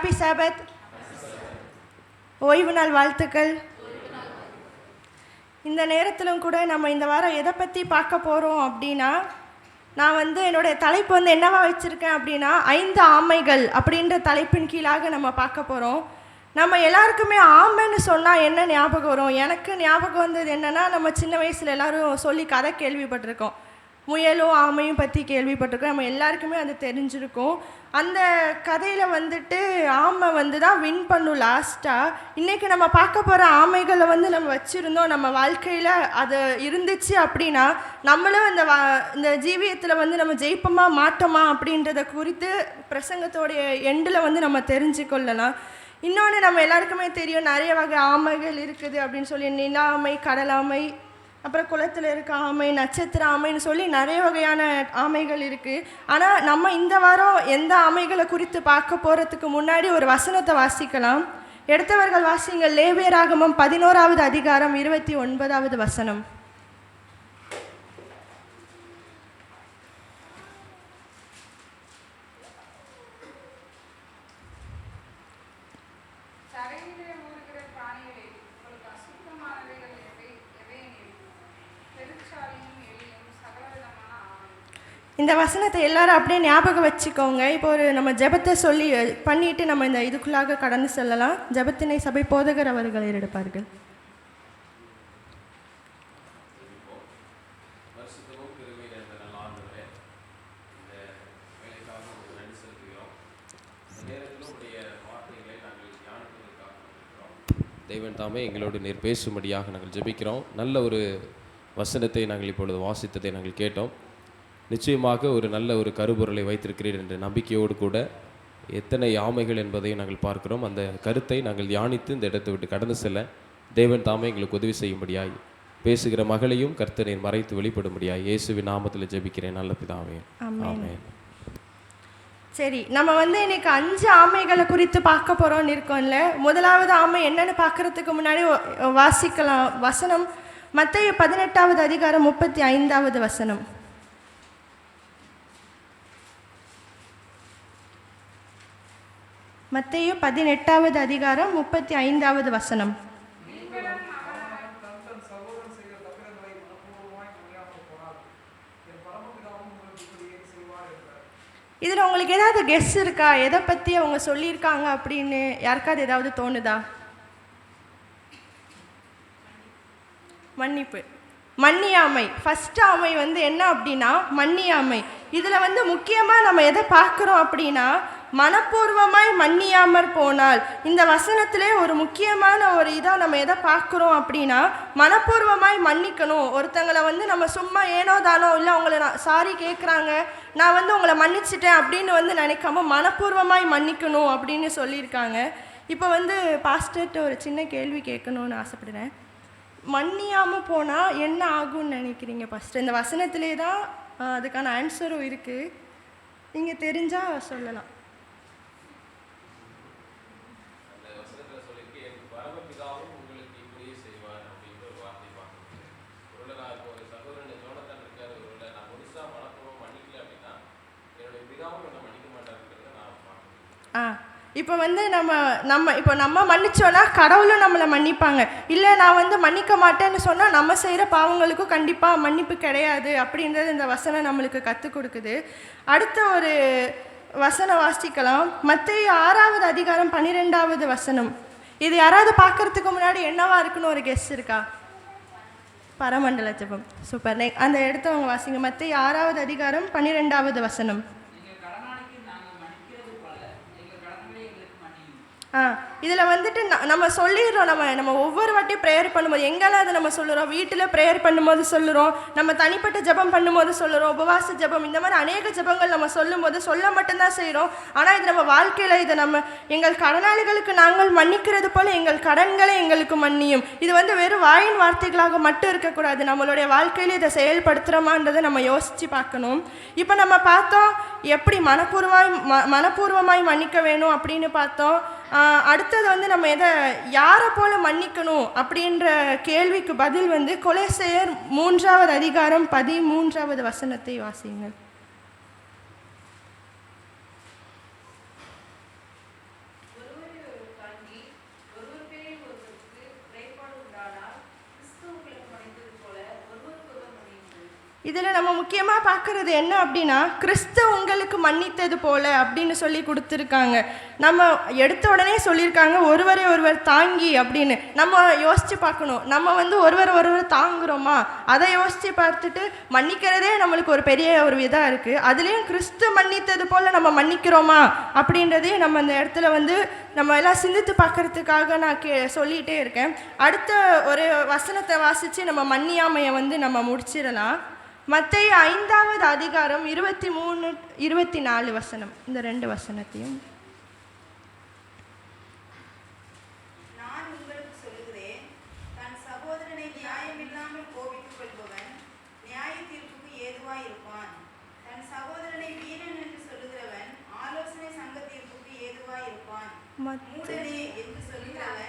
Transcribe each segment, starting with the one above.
Happy சாபத். ஓய்வு நாள் வாழ்த்துக்கள். இந்த நேரத்திலும் கூட நம்ம இந்த வாரம் எதை பற்றி பார்க்க போகிறோம் அப்படின்னா, நான் என்னுடைய தலைப்பு என்னவா வச்சுருக்கேன் அப்படின்னா, 5 ஆமைகள் அப்படின்ற தலைப்பின் கீழாக நம்ம பார்க்க போகிறோம். நம்ம எல்லாருக்குமே ஆமைன்னு சொன்னால் என்ன ஞாபகம் வரும்? எனக்கு ஞாபகம் வந்தது என்னென்னா, நம்ம சின்ன வயசில் எல்லோரும் சொல்லி கதை கேள்விப்பட்டிருக்கோம். முயலும் ஆமையும் பற்றி கேள்விப்பட்டிருக்கோம். நம்ம எல்லாருக்குமே அது தெரிஞ்சிருக்கும். அந்த கதையில் ஆமை தான் வின் பண்ணும் லாஸ்ட்டாக. இன்றைக்கி நம்ம பார்க்க போகிற ஆமைகளை நம்ம வச்சுருந்தோம் நம்ம வாழ்க்கையில் அது இருந்துச்சு அப்படின்னா, நம்மளும் இந்த ஜீவியத்தில் நம்ம ஜெயிப்போமா மாட்டோமா அப்படின்றத குறித்து பிரசங்கத்தோடைய எண்டில் நம்ம தெரிஞ்சுக்கொள்ளலாம். இன்னொன்று, நம்ம எல்லாருக்குமே தெரியும் நிறைய வகை ஆமைகள் இருக்குது அப்படின்னு சொல்லி. நில ஆமை, கடல் ஆமை, அப்புறம் குளத்தில் இருக்க ஆமை, நட்சத்திர ஆமைன்னு சொல்லி நிறைய வகையான ஆமைகள் இருக்குது. ஆனால் நம்ம இந்த வாரம் எந்த ஆமைகளை குறித்து பார்க்க போகிறதுக்கு முன்னாடி ஒரு வசனத்தை வாசிக்கலாம். எடுத்தவர்கள் வாசிங்கள். லேவியராகமம் 11வது அதிகாரம் 29வது வசனம். இந்த வசனத்தை எல்லாரும் அப்படியே ஞாபகம் வச்சுக்கோங்க. இப்போ நம்ம ஜெபத்தை சொல்லி பண்ணிட்டு நம்ம இந்த இதுக்குள்ளாக கடந்து செல்லலாம். ஜெபத்தினை சபை போதகர் அவர்கள் எடுப்பார்கள். தேவன் தாமே எங்களோடு நீர் பேசும்படியாக நாங்கள் ஜெபிக்கிறோம். நல்ல ஒரு வசனத்தை நாங்கள் இப்பொழுது வாசித்ததை நாங்கள் கேட்டோம். நிச்சயமாக ஒரு நல்ல ஒரு கருப்பொருளை வைத்திருக்கிறீர் என்ற நம்பிக்கையோடு கூட எத்தனை ஆமைகள் என்பதை நாங்கள் பார்க்கிறோம். அந்த கருத்தை நாங்கள் தியானித்து இந்த இடத்தை விட்டு கடந்து செல்ல தேவன் தாமே எங்களுக்கு உதவி செய்யும்படியாய் பேசுகிற மகளையும் கர்த்தரை மறைத்து வெளிப்படும்படியாய் இயேசுவின் நாமத்தில் ஜெபிக்கிறேன் நல்ல பிதாவே, ஆமென். சரி, நம்ம இன்னைக்கு 5 ஆமைகளை குறித்து பார்க்க போகிறோம்னு இருக்கோம்ல. முதலாவது ஆமை என்னன்னு பார்க்கறதுக்கு முன்னாடி வாசிக்கலாம் வசனம். மத்தேயு 18வது அதிகாரம் 35வது வசனம். மத்தேயு 18வது அதிகாரம் 35வது வசனம். இதில் உங்களுக்கு ஏதாவது கெஸ் இருக்கா? எதை பற்றி அவங்க சொல்லியிருக்காங்க அப்படின்னு யாருக்காவது ஏதாவது தோணுதா? மன்னிப்பு, மன்னியாமை. ஃபஸ்ட் ஆமை என்ன அப்படின்னா மன்னியாமை. இதில் முக்கியமாக நம்ம எதை பார்க்குறோம் அப்படின்னா, மனப்பூர்வமாய் மன்னியாமற் போனால். இந்த வசனத்திலே ஒரு முக்கியமான ஒரு இதாக நம்ம எதை பார்க்குறோம் அப்படின்னா, மனப்பூர்வமாய் மன்னிக்கணும். ஒருத்தங்களை நம்ம சும்மா ஏனோ தானோ இல்லை அவங்கள நான் சாரி கேட்குறாங்க, நான் உங்களை மன்னிச்சிட்டேன் அப்படின்னு நினைக்காம மனப்பூர்வமாய் மன்னிக்கணும் அப்படின்னு சொல்லியிருக்காங்க. இப்போ பாஸ்டர்கிட்ட ஒரு சின்ன கேள்வி கேட்கணும்னு ஆசைப்படுறேன். மன்னியாமல் போனால் என்ன ஆகும்னு நினைக்கிறீங்க பாஸ்டர்? இந்த வசனத்திலே தான் அதுக்கான ஆன்சரும் இருக்குது. நீங்கள் தெரிஞ்சால் சொல்லலாம். இப்போ நம்ம மன்னிச்சோன்னா கடவுளும் நம்மளை மன்னிப்பாங்க. இல்லை நான் மன்னிக்க மாட்டேன்னு சொன்னால் நம்ம செய்கிற பாவங்களுக்கும் கண்டிப்பாக மன்னிப்பு கிடையாது அப்படின்றது இந்த வசனம் நம்மளுக்கு கற்றுக் கொடுக்குது. அடுத்த ஒரு வசனம் வாசிக்கலாம். மத்தேயு 6வது அதிகாரம் 12வது வசனம். இது யாராவது பார்க்கறதுக்கு முன்னாடி என்னவா இருக்குன்னு ஒரு கெஸ் இருக்கா? பரமண்டல ஜெபம். சூப்பர். அந்த எடுத்தவங்க வாசிங்க. மத்தேயு 6வது அதிகாரம் 12வது வசனம். இதில் நம்ம சொல்லிடுறோம். நம்ம ஒவ்வொரு வாட்டி ப்ரேயர் பண்ணும்போது எங்கெல்லாம் அதை நம்ம சொல்லுறோம். வீட்டில் ப்ரேயர் பண்ணும்போது சொல்லுறோம், நம்ம தனிப்பட்ட ஜெபம் பண்ணும்போது சொல்லுறோம், உபவாச ஜெபம், இந்த மாதிரி அநேக ஜெபங்கள் நம்ம சொல்லும்போது சொல்ல மட்டும்தான் செய்கிறோம். ஆனால் இது நம்ம வாழ்க்கையில் இதை நம்ம எங்கள் கடனாளிகளுக்கு நாங்கள் மன்னிக்கிறது போல எங்கள் கடன்களை எங்களுக்கு மன்னியும். இது வெறும் வாயின் வார்த்தைகளாக மட்டும் இருக்கக்கூடாது. நம்மளுடைய வாழ்க்கையில் இதை செயல்படுத்துகிறோமான்றதை நம்ம யோசித்து பார்க்கணும். இப்போ நம்ம பார்த்தோம் எப்படி மனப்பூர்வமாய் மன்னிக்க வேணும் அப்படின்னு பார்த்தோம். அடுத்தது நம்ம யாரை போல மன்னிக்கணும் அப்படின்ற கேள்விக்கு பதில் கொலோசையர் 3வது அதிகாரம் 13வது வசனத்தை வாசியுங்கள். இதில் நம்ம முக்கியமாக பார்க்குறது என்ன அப்படின்னா, கிறிஸ்து உங்களுக்கு மன்னித்தது போல அப்படின்னு சொல்லி கொடுத்துருக்காங்க. நம்ம எடுத்த உடனே சொல்லியிருக்காங்க ஒருவரை ஒருவர் தாங்கி அப்படின்னு. நம்ம யோசித்து பார்க்கணும், நம்ம வந்து ஒருவர் தாங்குகிறோமா? அதை யோசித்து பார்த்துட்டு மன்னிக்கிறதே நம்மளுக்கு ஒரு பெரிய ஒரு இதாக இருக்குது. அதுலேயும் கிறிஸ்து மன்னித்தது போல் நம்ம மன்னிக்கிறோமா அப்படின்றதையும் நம்ம இந்த இடத்துல வந்து நம்ம எல்லாம் சிந்தித்து பார்க்கறதுக்காக நான் சொல்லிகிட்டே இருக்கேன். அடுத்த ஒரு வசனத்தை வாசித்து நம்ம மன்னியாமையை வந்து நம்ம முடிச்சிடலாம். மத்தேயு 5வது அதிகாரம் 23, 24 வசனம். இந்த 2 வசனத்தையும் நான் உங்களுக்கு சொல்லுகிறேன், தன் சகோதரனை நியாயமில்லாமல் கோபித்துக் கொள்பவன் நியாய தீர்ப்புக்கு ஏதுவாய் இருப்பான். தன் சகோதரனை வீணன் என்று சொல்லுகிறவன் ஆலோசனை சங்க தீர்ப்புக்கு ஏதுவாய் இருப்பான். மூடனே என்று சொல்லுகிறவன்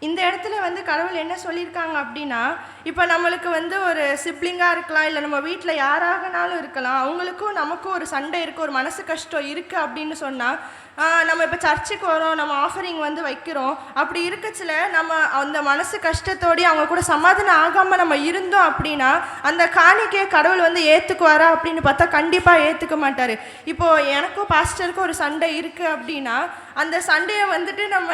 இந்த இடத்துல வந்து கடவுள் என்ன சொல்லியிருக்காங்க அப்படின்னா, இப்போ நம்மளுக்கு வந்து ஒரு சிப்ளிங்காக இருக்கலாம், இல்லை நம்ம வீட்டில் யாராகனாலும் இருக்கலாம், அவங்களுக்கும் நமக்கும் ஒரு சண்டை இருக்குது, ஒரு மனசு கஷ்டம் இருக்குது அப்படின்னு சொன்னால், நம்ம இப்போ சர்ச்சுக்கு வரோம், நம்ம ஆஃபரிங் வந்து வைக்கிறோம். அப்படி இருக்கச்சில் நம்ம அந்த மனசு கஷ்டத்தோடய அவங்க கூட சமாதானம் ஆகாமல் நம்ம இருந்தோம் அப்படின்னா, அந்த காணிக்கையை கடவுள் வந்து ஏற்றுக்குவாரா அப்படின்னு பார்த்தா கண்டிப்பாக ஏற்றுக்க மாட்டார். இப்போது எனக்கும் பாஸ்டருக்கும் ஒரு சண்டை இருக்குது அப்படின்னா, அந்த சண்டையை வந்துட்டு நம்ம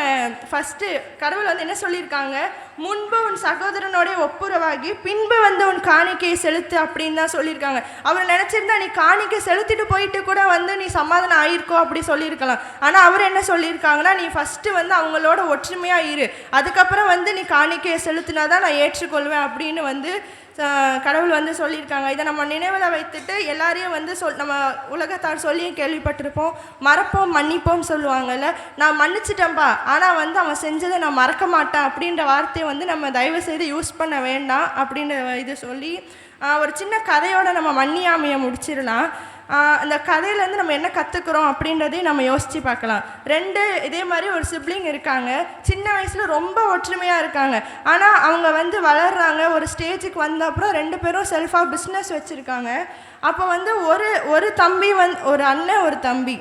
ஃபஸ்ட்டு கடவுள் வந்து என்ன சொல்லியிருக்காங்க, முன்பு உன் சகோதரனோடைய ஒப்புரவாகி பின்பு வந்து உன் காணிக்கையை செலுத்து அப்படின்னு தான் சொல்லியிருக்காங்க. அவர் நினச்சிருந்தா நீ காணிக்கை செலுத்திட்டு போயிட்டு கூட வந்து நீ சமாதானம் ஆயிருக்கோ அப்படி சொல்லியிருக்கலாம். ஆனால் அவர் என்ன சொல்லியிருக்காங்கன்னா, நீ ஃபஸ்ட்டு வந்து அவங்களோட ஒற்றுமையாக இரு, அதுக்கப்புறம் வந்து நீ காணிக்கையை செலுத்தினா தான் நான் ஏற்றுக்கொள்வேன் அப்படின்னு வந்து கடவுள் வந்து சொல்லியிருக்காங்க. இதை நம்ம நினைவில் வைத்துட்டு எல்லாரையும் வந்து நம்ம உலகத்தார் சொல்லியும் கேள்விப்பட்டிருப்போம், மறப்போம் மன்னிப்போம் சொல்லுவாங்கல்ல. நான் மன்னிச்சிட்டேன்ப்பா, ஆனால் வந்து அவன் செஞ்சதை நான் மறக்க மாட்டேன் அப்படின்ற வார்த்தையை வந்து நம்ம தயவு செய்து யூஸ் பண்ண வேண்டாம் அப்படின்ற இது சொல்லி ஒரு சின்ன கதையோடு நம்ம மன்னியாமையை முடிச்சிடலாம். அந்த கதையிலேருந்து நம்ம என்ன கற்றுக்குறோம் அப்படின்றதையும் நம்ம யோசித்து பார்க்கலாம். 2 இதே மாதிரி ஒரு சிப்ளிங் இருக்காங்க, சின்ன வயசில் ரொம்ப ஒற்றுமையாக இருக்காங்க. ஆனால் அவங்க வந்து வளர்கிறாங்க, ஒரு ஸ்டேஜுக்கு வந்த அப்புறம் 2 பேரும் செல்ஃபாக பிஸ்னஸ் வச்சுருக்காங்க. அப்போ வந்து ஒரு தம்பி ஒரு அண்ணன் ஒரு தம்பி.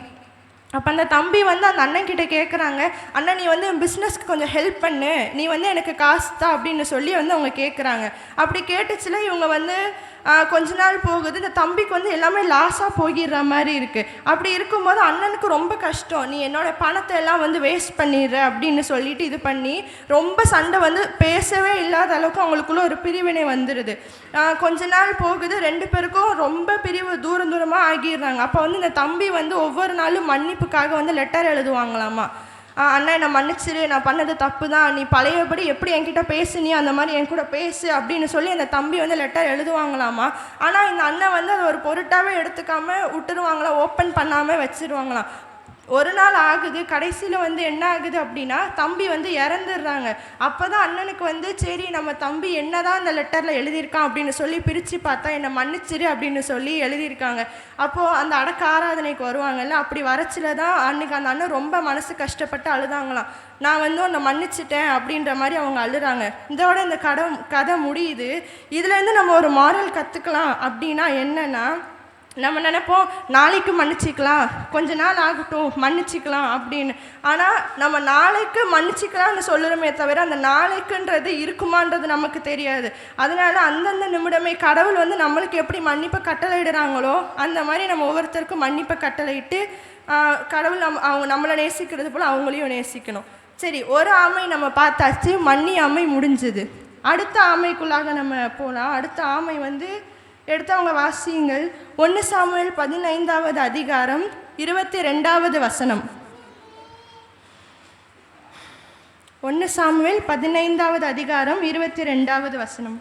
அப்போ அந்த தம்பி வந்து அந்த அண்ணன்கிட்ட கேட்குறாங்க, அண்ணன் நீ வந்து பிஸ்னஸ்க்கு கொஞ்சம் ஹெல்ப் பண்ணு, நீ வந்து எனக்கு காசு தான் அப்படின்னு சொல்லி வந்து அவங்க கேட்குறாங்க. அப்படி கேட்டுச்சுல இவங்க வந்து கொஞ்ச நாள் போகுது, இந்த தம்பிக்கு வந்து எல்லாமே லாஸாக போகிடுற மாதிரி இருக்குது. அப்படி இருக்கும்போது அண்ணனுக்கு ரொம்ப கஷ்டம், நீ என்னோடய பணத்தை எல்லாம் வந்து வேஸ்ட் பண்ணிடுற அப்படின்னு சொல்லிட்டு இது பண்ணி ரொம்ப சண்டை வந்து பேசவே இல்லாத அளவுக்கு அவங்களுக்குள்ள ஒரு பிரிவினை வந்துடுது. கொஞ்ச நாள் போகுது, 2 பேருக்கும் ரொம்ப பிரிவு தூரமாக ஆகிடுறாங்க. அப்போ வந்து இந்த தம்பி வந்து ஒவ்வொரு நாளும் மன்னிப்புக்காக வந்து லெட்டர் எழுதுவாங்களாமா. அண்ணா என்னை மன்னிச்சிரு, நான் பண்ணது தப்பு தான், நீ பழையபடி எப்படி என்கிட்ட பேசுனியோ அந்த மாதிரி என் கூட பேசு அப்படின்னு சொல்லி அந்த தம்பி வந்து லெட்டர் எழுதுவாங்களாமா. ஆனால் இந்த அண்ணன் வந்து அதை ஒரு பொருட்டாகவே எடுத்துக்காமல் விட்டுருவாங்களாம், ஓப்பன் பண்ணாமல் வச்சுருவாங்களாம். ஒரு நாள் ஆகுது, கடைசியில் வந்து என்ன ஆகுது அப்படின்னா தம்பி வந்து இறந்துடுறாங்க. அப்போ தான் அண்ணனுக்கு வந்து சரி நம்ம தம்பி என்ன தான் அந்த லெட்டரில் எழுதியிருக்கான் அப்படின்னு சொல்லி பிரித்து பார்த்தா என்னை மன்னிச்சிரு அப்படின்னு சொல்லி எழுதியிருக்காங்க. அப்போது அந்த அடக்க ஆராதனைக்கு வருவாங்கல்ல, அப்படி வரச்சில தான் அன்றைக்கி அந்த அண்ணன் ரொம்ப மனசு கஷ்டப்பட்டு அழுதாங்களாம். நான் வந்து உன்னை மன்னிச்சிட்டேன் அப்படின்ற மாதிரி அவங்க அழுறாங்க. இதோட இந்த கதை முடியுது. இதுலேருந்து நம்ம ஒரு மாரல் கற்றுக்கலாம் அப்படின்னா என்னென்னா, நம்ம நினைப்போம் நாளைக்கு மன்னிச்சிக்கலாம், கொஞ்ச நாள் ஆகட்டும் மன்னிச்சிக்கலாம் அப்படின்னு. ஆனால் நம்ம நாளைக்கு மன்னிச்சிக்கலாம்னு சொல்லுறோமே தவிர அந்த நாளைக்குன்றது இருக்குமான்றது நமக்கு தெரியாது. அதனால அந்தந்த நிமிடமே கடவுள் வந்து நம்மளுக்கு எப்படி மன்னிப்பை கட்டளையிடுறாங்களோ அந்த மாதிரி நம்ம ஒவ்வொருத்தருக்கும் மன்னிப்பை கட்டளையிட்டு கடவுள் அவங்க நம்மளை நேசிக்கிறது போல் அவங்களையும் நேசிக்கணும். சரி, ஒரு ஆமை நம்ம பார்த்தாச்சு, மன்னி ஆமை முடிஞ்சுது. அடுத்த ஆமைக்குள்ளாக நம்ம போகலாம். அடுத்த ஆமை வந்து எடுத்தவங்க வாசியுங்கள். 1 சாமுவேல் 15வது அதிகாரம் 22வது வசனம். 1 சாமுவேல் 15வது அதிகாரம் 22வது வசனம்.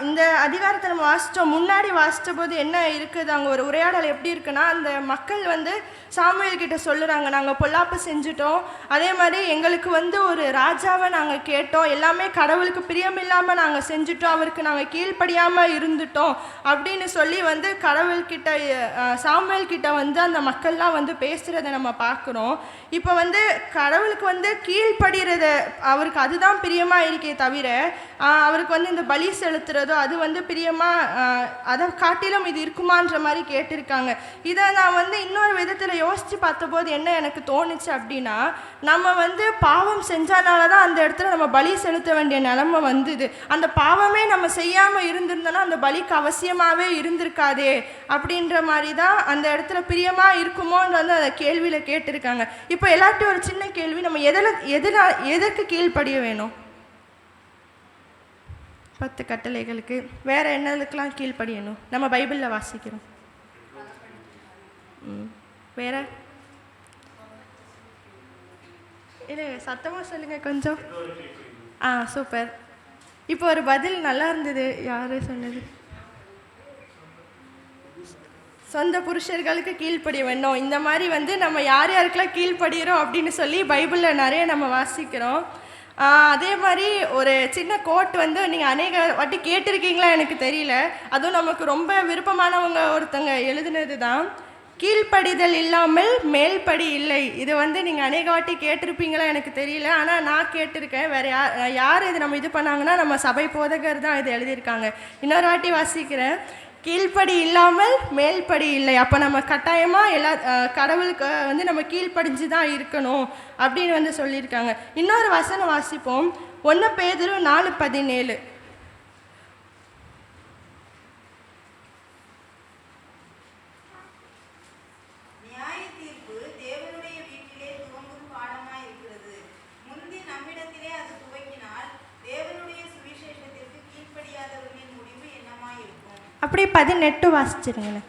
இந்த அதிகாரத்தை நம்ம வாசித்தோம். முன்னாடி வாசித்த போது என்ன இருக்குது, அங்கே ஒரு உரையாடல் எப்படி இருக்குன்னா, அந்த மக்கள் வந்து சாமுவேல் கிட்ட சொல்லுறாங்க, நாங்கள் பொல்லாப்பு செஞ்சுட்டோம், அதே மாதிரி எங்களுக்கு வந்து ஒரு ராஜாவை நாங்கள் கேட்டோம், எல்லாமே கடவுளுக்கு பிரியமில்லாமல் நாங்கள் செஞ்சுட்டோம், அவருக்கு நாங்கள் கீழ்ப்படியாமல் இருந்துட்டோம் அப்படின்னு சொல்லி வந்து கடவுள்கிட்ட சாமுவேல் கிட்ட வந்து அந்த மக்கள்லாம் வந்து பேசுகிறத நம்ம பார்க்குறோம். இப்போ வந்து கடவுளுக்கு வந்து கீழ்ப்படுகிறத அவருக்கு அதுதான் பிரியமாக இருக்கே தவிர அவருக்கு வந்து இந்த பலி செலுத்துறதோ அது வந்து பிரியமாக அதை காட்டிலும் இது இருக்குமான்ற மாதிரி கேட்டிருக்காங்க. இதை நான் வந்து இன்னொரு விதத்தில் யோசித்து பார்த்தபோது என்ன எனக்கு தோணுச்சு அப்படின்னா, நம்ம வந்து பாவம் செஞ்சனால தான் அந்த இடத்துல நம்ம பலி செலுத்த வேண்டிய நிலைமை வந்தது. அந்த பாவமே நம்ம செய்யாமல் இருந்திருந்தோன்னா அந்த பலிக்கு அவசியமாகவே இருந்திருக்காதே அப்படின்ற மாதிரி தான் அந்த இடத்துல பிரியமாக இருக்குமோன்னு வந்து அந்த கேள்வியில் கேட்டிருக்காங்க. இப்போ எல்லாத்தையும் ஒரு சின்ன கேள்வி, நம்ம எதற்கு கீழ்ப்படிய வேணும்? 10 கட்டளைகளுக்கு. வேறு என்னதுக்கெலாம் கீழ்ப்படியணும்? நம்ம பைபிளில் வாசிக்கிறோம். வேற இல்லை, சத்தமாக சொல்லுங்கள் கொஞ்சம். சூப்பர். இப்போ ஒரு பதில் நல்லா இருந்தது. யார் சொன்னது? சொந்த புருஷர்களுக்கு கீழ்ப்படிய வேணும். இந்த மாதிரி வந்து நம்ம யார் யாருக்கெல்லாம் கீழ்ப்படுகிறோம் அப்படின்னு சொல்லி பைபிளில் நிறைய நம்ம வாசிக்கிறோம். அதே மாதிரி ஒரு சின்ன கோட் வந்து நீங்கள் அநேக வாட்டி கேட்டிருக்கீங்களா எனக்கு தெரியல, அதுவும் நமக்கு ரொம்ப விருப்பமானவங்க ஒருத்தங்க எழுதுனது தான். கீழ்ப்படிதல் இல்லாமல் மேல்படி இல்லை. இது வந்து நீங்கள் அநேக வாட்டி கேட்டிருப்பீங்களா எனக்கு தெரியல, ஆனால் நான் கேட்டிருக்கேன். வேறு யார் இது நம்ம இது பண்ணாங்கன்னா நம்ம சபை போதகர் தான் இது எழுதியிருக்காங்க. இன்னொரு வாட்டி வாசிக்கிறேன். கீழ்ப்படி இல்லாமல் மேல்படி இல்லை. அப்போ நம்ம கட்டாயமாக எல்லா கடவுளுக்கு வந்து நம்ம கீழ்ப்படிஞ்சு தான் இருக்கணும் அப்படின்னு வந்து சொல்லியிருக்காங்க. இன்னொரு வசனம் வாசிப்போம். 1 பேதுரு 4:17. அப்படி 18 வாசிச்சிருங்களேன்.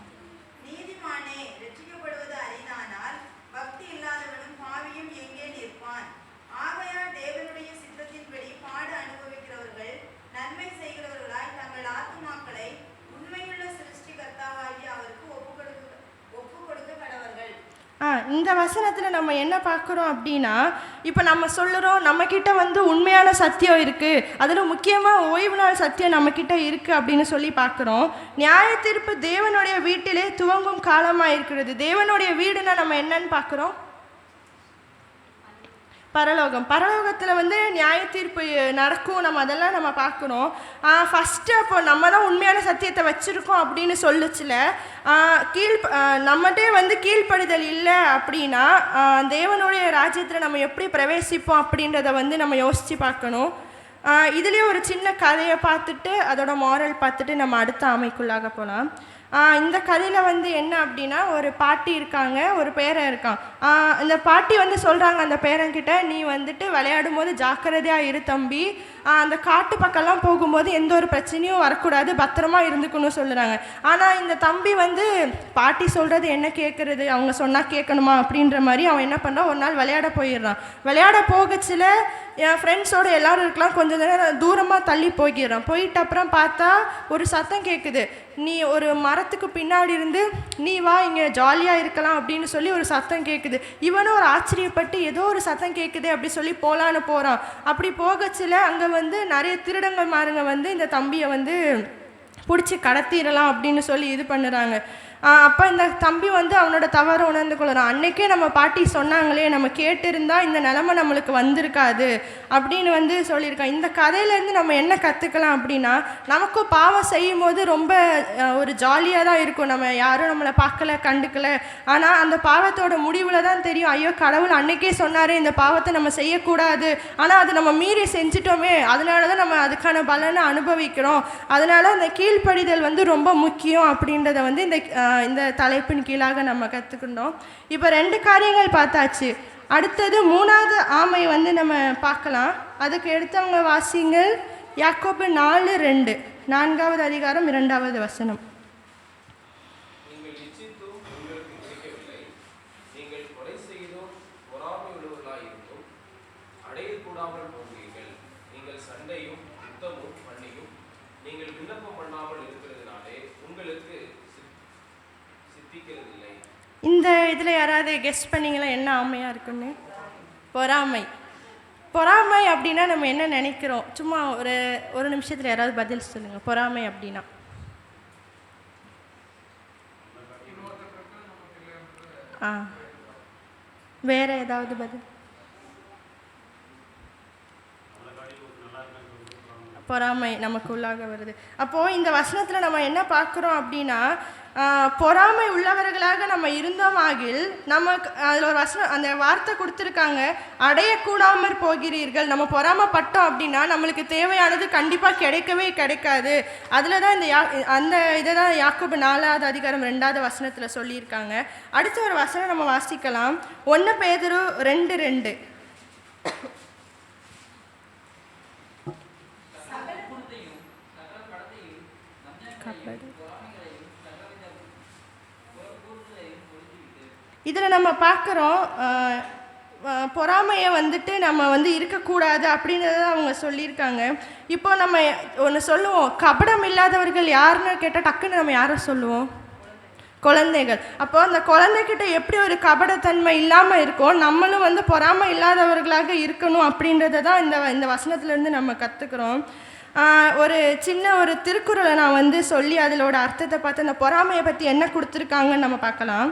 நீதிமானே ரட்சிக்கப்படுவது அரிதானால் பக்தி இல்லாதவனும் பாவியும் எங்கே நிற்பான்? ஆகையால் தேவனுடைய சித்தத்தின்படி பாடு அனுபவிக்கிறவர்கள் நன்மை செய்கிறவர்களாய் தங்கள் ஆத்துமாக்களை உண்மையுள்ள சிருஷ்டிகர்த்தாவாகி அவருக்கு ஒப்பு கொடுக்க கடவர்கள். இந்த வசனத்தில் நம்ம என்ன பார்க்குறோம் அப்படின்னா, இப்போ நம்ம சொல்லுறோம் நம்மக்கிட்ட வந்து உண்மையான சத்தியம் இருக்குது, அதில் முக்கியமாக ஓய்வு நாள் சத்தியம் நம்மக்கிட்ட இருக்குது அப்படின்னு சொல்லி பார்க்குறோம். நியாய தீர்ப்பு தேவனுடைய வீட்டிலே துவங்கும் காலமாக இருக்கிறது. தேவனுடைய வீடுன்னா நம்ம என்னன்னு பார்க்குறோம்? பரலோகம். பரலோகத்தில் வந்து நியாய தீர்ப்பு நடக்கும், நம்ம அதெல்லாம் நம்ம பார்க்குறோம். ஃபஸ்ட்டு அப்போ நம்ம தான் உண்மையான சத்தியத்தை வச்சுருக்கோம் அப்படின்னு சொல்லுச்சுல, நம்மகிட்டே வந்து கீழ்ப்படிதல் இல்லை அப்படின்னா தேவனுடைய ராஜ்யத்தில் நம்ம எப்படி பிரவேசிப்போம் அப்படின்றத வந்து நம்ம யோசித்து பார்க்கணும். இதுலேயே ஒரு சின்ன கதையை பார்த்துட்டு அதோட மாரல் பார்த்துட்டு நம்ம அடுத்த ஆமைக்குள்ளாக போகலாம். இந்த கதையில் வந்து என்ன அப்படின்னா, ஒரு பாட்டி இருக்காங்க, ஒரு பேரன் இருக்கான். இந்த பாட்டி வந்து சொல்கிறாங்க அந்த பேரன்கிட்ட, நீ வந்துட்டு விளையாடும் போது ஜாக்கிரதையாக இரு தம்பி, அந்த காட்டு பக்கம்லாம் போகும்போது எந்த ஒரு பிரச்சனையும் வரக்கூடாது, பத்திரமா இருந்துக்கணும் சொல்லுறாங்க. ஆனால் இந்த தம்பி வந்து பாட்டி சொல்கிறது என்ன கேட்குறது, அவங்க சொன்னால் கேட்கணுமா அப்படின்ற மாதிரி அவன் என்ன பண்ணுறான், ஒரு நாள் விளையாட போயிடுறான். விளையாட போகச்சில என் ஃப்ரெண்ட்ஸோடு எல்லோரும் இருக்கலாம், கொஞ்சம் நேரம் தூரமாக தள்ளி போயிடுறான். போயிட்டு அப்புறம் பார்த்தா ஒரு சத்தம் கேட்குது, நீ ஒரு மரத்துக்கு பின்னாடி இருந்து நீ வா இங்கே ஜாலியாக இருக்கலாம் அப்படின்னு சொல்லி ஒரு சத்தம் கேட்குது. இவனும் ஒரு ஆச்சரியப்பட்டு ஏதோ ஒரு சத்தம் கேட்குது அப்படி சொல்லி போகலான்னு போகிறான். அப்படி போகச்சில அங்கே வந்து நிறைய திருடங்க மாருங்க வந்து இந்த தம்பியை வந்து பிடிச்சி கடத்திடலாம் அப்படின்னு சொல்லி இது பண்ணுறாங்க. அப்போ இந்த தம்பி வந்து அவனோட தவறை உணர்ந்து கொள்கிறான். அன்றைக்கே நம்ம பாட்டி சொன்னாங்களே, நம்ம கேட்டிருந்தா இந்த நிலமை நம்மளுக்கு வந்திருக்காது அப்படின்னு வந்து சொல்லியிருக்கான். இந்த கதையிலேருந்து நம்ம என்ன கற்றுக்கலாம் அப்படின்னா, நமக்கும் பாவம் செய்யும் போது ரொம்ப ஒரு ஜாலியாக தான் இருக்கும், நம்ம யாரும் நம்மளை பார்க்கல கண்டுக்கலை. ஆனால் அந்த பாவத்தோட முடிவில் தான் தெரியும், ஐயோ கடவுள் அன்றைக்கே சொன்னார் இந்த பாவத்தை நம்ம செய்யக்கூடாது, ஆனால் அது நம்ம மீறி செஞ்சிட்டோமே, அதனால தான் நம்ம அதுக்கான பலனை அனுபவிக்கிறோம். அதனால் அந்த கீழ்ப்படிதல் வந்து ரொம்ப முக்கியம் அப்படின்றத வந்து இந்த தலைப்பின் கீழாக நம்ம கற்றுக்கிட்டோம். இப்போ 2 காரியங்கள் பார்த்தாச்சு. அடுத்தது 3வது ஆமை வந்து நம்ம பார்க்கலாம். அதுக்கு எடுத்தவங்க வாசிங்கள். யாக்கோபு 4:2, 4வது அதிகாரம் 2வது வசனம். நீங்கள் விண்ணப்பம் பண்ணாமல் இருக்கிறதுனாலே உங்களுக்கு சித்திக்கிறதில்லை. இந்த இதில் யாராவது கெஸ் பண்ணீங்களா என்ன ஆமையாக இருக்குன்னு? பொறாமை. பொறாமை அப்படின்னா நம்ம என்ன நினைக்கிறோம்? சும்மா ஒரு நிமிஷத்தில் யாராவது பதில் சொல்லுங்கள். பொறாமை அப்படின்னா வேற ஏதாவது பதில்? பொறாமை நமக்கு உள்ளாக வருது. அப்போது இந்த வசனத்தில் நம்ம என்ன பார்க்குறோம் அப்படின்னா, பொறாமை உள்ளவர்களாக நம்ம இருந்தோமாகில் நமக்கு அதில் ஒரு வசனம் அந்த வார்த்தை கொடுத்துருக்காங்க, அடையக்கூடாமற் போகிறீர்கள். நம்ம பொறாமைப்பட்டோம் அப்படின்னா நம்மளுக்கு தேவையானது கண்டிப்பாக கிடைக்கவே கிடைக்காது. அதில் தான் அந்த இதை தான் யாக்கோபு 4வது அதிகாரம் 2வது வசனத்தில் சொல்லியிருக்காங்க. அடுத்த ஒரு வசனம் நம்ம வாசிக்கலாம். 1 பேதுரு 2:2. இதில் நம்ம பார்க்குறோம் பொறாமையை வந்துட்டு நம்ம இருக்கக்கூடாது அப்படின்றத அவங்க சொல்லியிருக்காங்க. இப்போ நம்ம ஒன்று சொல்லுவோம், கபடம் இல்லாதவர்கள் யாருன்னு கேட்டால் டக்குன்னு நம்ம யாரை சொல்லுவோம்? குழந்தைகள். அப்போ அந்த குழந்தைகிட்ட எப்படி ஒரு கபடத்தன்மை இல்லாமல் இருக்கோம், நம்மளும் பொறாமை இல்லாதவர்களாக இருக்கணும் அப்படின்றத தான் இந்த வசனத்துலேருந்து நம்ம கற்றுக்குறோம். ஒரு சின்ன ஒரு திருக்குறளை நான் சொல்லி அதோட அர்த்தத்தை பார்த்து அந்த பொறாமையை பற்றி என்ன கொடுத்துருக்காங்கன்னு நம்ம பார்க்கலாம்.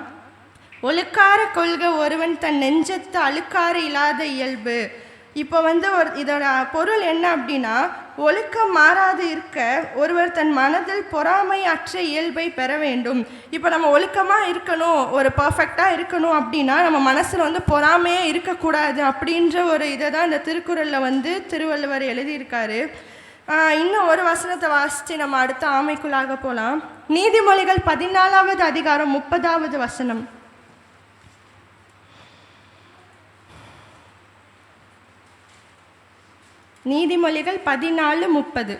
ஒழுக்கார கொள்கை ஒருவன் தன் நெஞ்சத்து அழுக்காறு இல்லாத இயல்பு. இப்போ இதோட பொருள் என்ன அப்படின்னா, ஒழுக்கம் மாறாது இருக்க ஒருவர் தன் மனதில் பொறாமை அற்ற இயல்பை பெற வேண்டும். இப்போ நம்ம ஒழுக்கமாக இருக்கணும், ஒரு பர்ஃபெக்டாக இருக்கணும் அப்படின்னா நம்ம மனசில் பொறாமையே இருக்கக்கூடாது அப்படின்ற ஒரு இதை தான் இந்த திருக்குறளில் திருவள்ளுவர் எழுதியிருக்காரு. இன்னும் ஒரு வசனத்தை வாசித்து நம்ம அடுத்த ஆமைக்குள்ளாக போகலாம். நீதிமொழிகள் 14வது அதிகாரம் 30வது வசனம். நீதிமொழிகள் 14:30.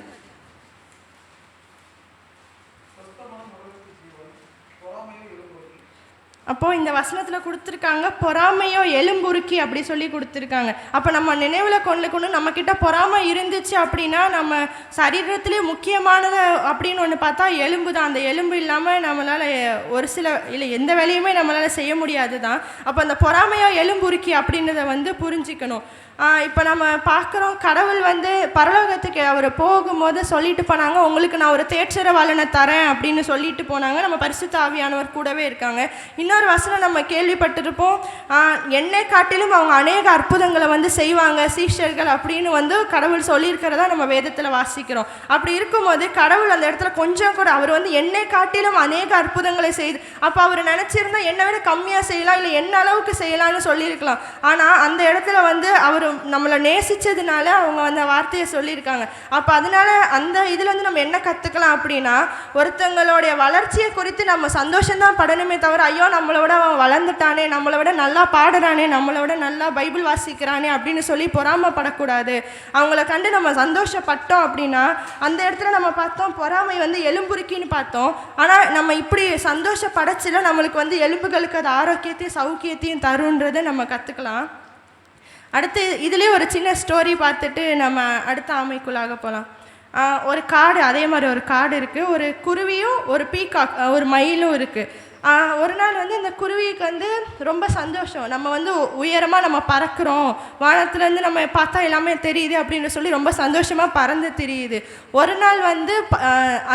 அப்போது இந்த வசனத்தில் கொடுத்துருக்காங்க, பொறாமையோ எலும்புருக்கி அப்படி சொல்லி கொடுத்துருக்காங்க. அப்போ நம்ம நினைவில் கொண்டு நம்மக்கிட்ட பொறாமை இருந்துச்சு அப்படின்னா நம்ம சரீரத்துலேயே முக்கியமானது அப்படின்னு ஒன்று பார்த்தா எலும்பு தான். அந்த எலும்பு இல்லாமல் நம்மளால் ஒரு சில இல்லை எந்த வேலையுமே நம்மளால் செய்ய முடியாது தான். அப்போ அந்த பொறாமையோ எலும்புருக்கி அப்படின்றத புரிஞ்சிக்கணும். இப்போ நம்ம பார்க்குறோம், கடவுள் பரலோகத்துக்கு அவர் போகும்போது சொல்லிட்டு போனாங்க, உங்களுக்கு நான் ஒரு தேற்றரவாளனை தரேன் அப்படின்னு சொல்லிட்டு போனாங்க. நம்ம பரிசுத்த ஆவியானவர் கூடவே இருக்காங்க. இன்னொரு வசனம் நம்ம கேள்விப்பட்டிருப்போம், என்னை காட்டிலும் அவங்க அநேக அற்புதங்களை செய்வாங்க சீஷர்கள் அப்படின்னு கடவுள் சொல்லியிருக்கிறதா நம்ம வேதத்தில் வாசிக்கிறோம். அப்படி இருக்கும்போது கடவுள் அந்த இடத்துல கொஞ்சம் கூட அவர் என்னை காட்டிலும் அநேக அற்புதங்களை செய்து, அப்போ அவர் நினச்சிருந்தா என்னை விட கம்மியாக செய்யலாம், இல்லை என்ன அளவுக்கு செய்யலாம்னு சொல்லியிருக்கலாம். ஆனால் அந்த இடத்துல அவர் நம்மளை நேசித்ததுனால அவங்க அந்த வார்த்தையை சொல்லியிருக்காங்க. அப்போ அதனால அந்த இதில் நம்ம என்ன கற்றுக்கலாம் அப்படின்னா, ஒருத்தங்களுடைய வளர்ச்சியை குறித்து நம்ம சந்தோஷம்தான் படணுமே தவிர, ஐயோ நம்மளை விட அவன் வளர்ந்துட்டானே, நம்மளை விட நல்லா பாடுறானே, நம்மளை விட நல்லா பைபிள் வாசிக்கிறானே அப்படின்னு சொல்லி பொறாமைப்படக்கூடாது. அவங்கள கண்டு நம்ம சந்தோஷப்பட்டோம் அப்படின்னா அந்த இடத்துல நம்ம பார்த்தோம் பொறாமை எலும்புருக்கின்னு பார்த்தோம். ஆனால் நம்ம இப்படி சந்தோஷப்படச்சில நம்மளுக்கு எலும்புகளுக்கு அது ஆரோக்கியத்தையும் சௌக்கியத்தையும் தருன்றதை நம்ம கற்றுக்கலாம். அடுத்து இதுலேயே ஒரு சின்ன ஸ்டோரி பார்த்துட்டு நம்ம அடுத்த ஆமைக்குள்ளாக போகலாம். ஒரு காடு, அதே மாதிரி ஒரு காடு இருக்குது. ஒரு குருவியும் ஒரு பீகாக் ஒரு மயிலும் இருக்குது. ஒரு நாள் இந்த குருவிக்கு ரொம்ப சந்தோஷம், நம்ம உயரமாக நம்ம பறக்கிறோம், வானத்துலேருந்து நம்ம பார்த்தா எல்லாமே தெரியுது அப்படின்னு சொல்லி ரொம்ப சந்தோஷமாக பறந்து தெரியுது. ஒரு நாள்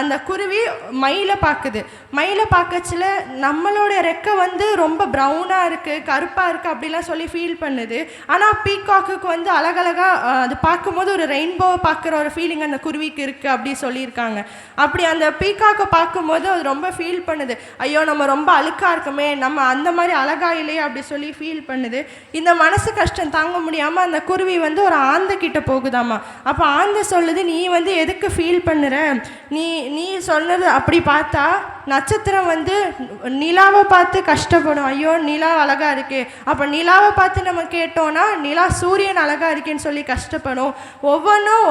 அந்த குருவி மயிலை பார்க்குது. மயிலை பார்க்கச்சில நம்மளோட ரெக்கை ரொம்ப ப்ரௌனாக இருக்குது, கருப்பாக இருக்குது அப்படிலாம் சொல்லி ஃபீல் பண்ணுது. ஆனால் பீகாக்குக்கு அழகழகாக அது பார்க்கும்போது ஒரு ரெயின்போவை பார்க்குற ஒரு ஃபீலிங் அந்த குருவிக்கு இருக்குது அப்படி சொல்லியிருக்காங்க. அப்படி அந்த பீகாக்கை பார்க்கும்போது அது ரொம்ப ஃபீல் பண்ணுது, ஐயோ நம்ம ரொம்ப அழுக்காக இருக்குமே, நம்ம அந்த மாதிரி அழகா இல்லையே அப்படி சொல்லி ஃபீல் பண்ணுது. இந்த மனசு கஷ்டம் தாங்க முடியாமல் அந்த குருவி ஒரு ஆந்தைக்கிட்ட போகுதாமா. அப்போ ஆந்தை சொல்லுது, நீ எதுக்கு ஃபீல் பண்ணுற, நீ சொன்னது அப்படி பார்த்தா நட்சத்திரம் நிலாவை பார்த்து கஷ்டப்படும், ஐயோ நிலா அழகா இருக்கே, அப்போ நிலாவை பார்த்து நம்ம கேட்டோன்னா நிலா சூரியன் அழகா இருக்கேன்னு சொல்லி கஷ்டப்படும். ஒவ்வொன்றும்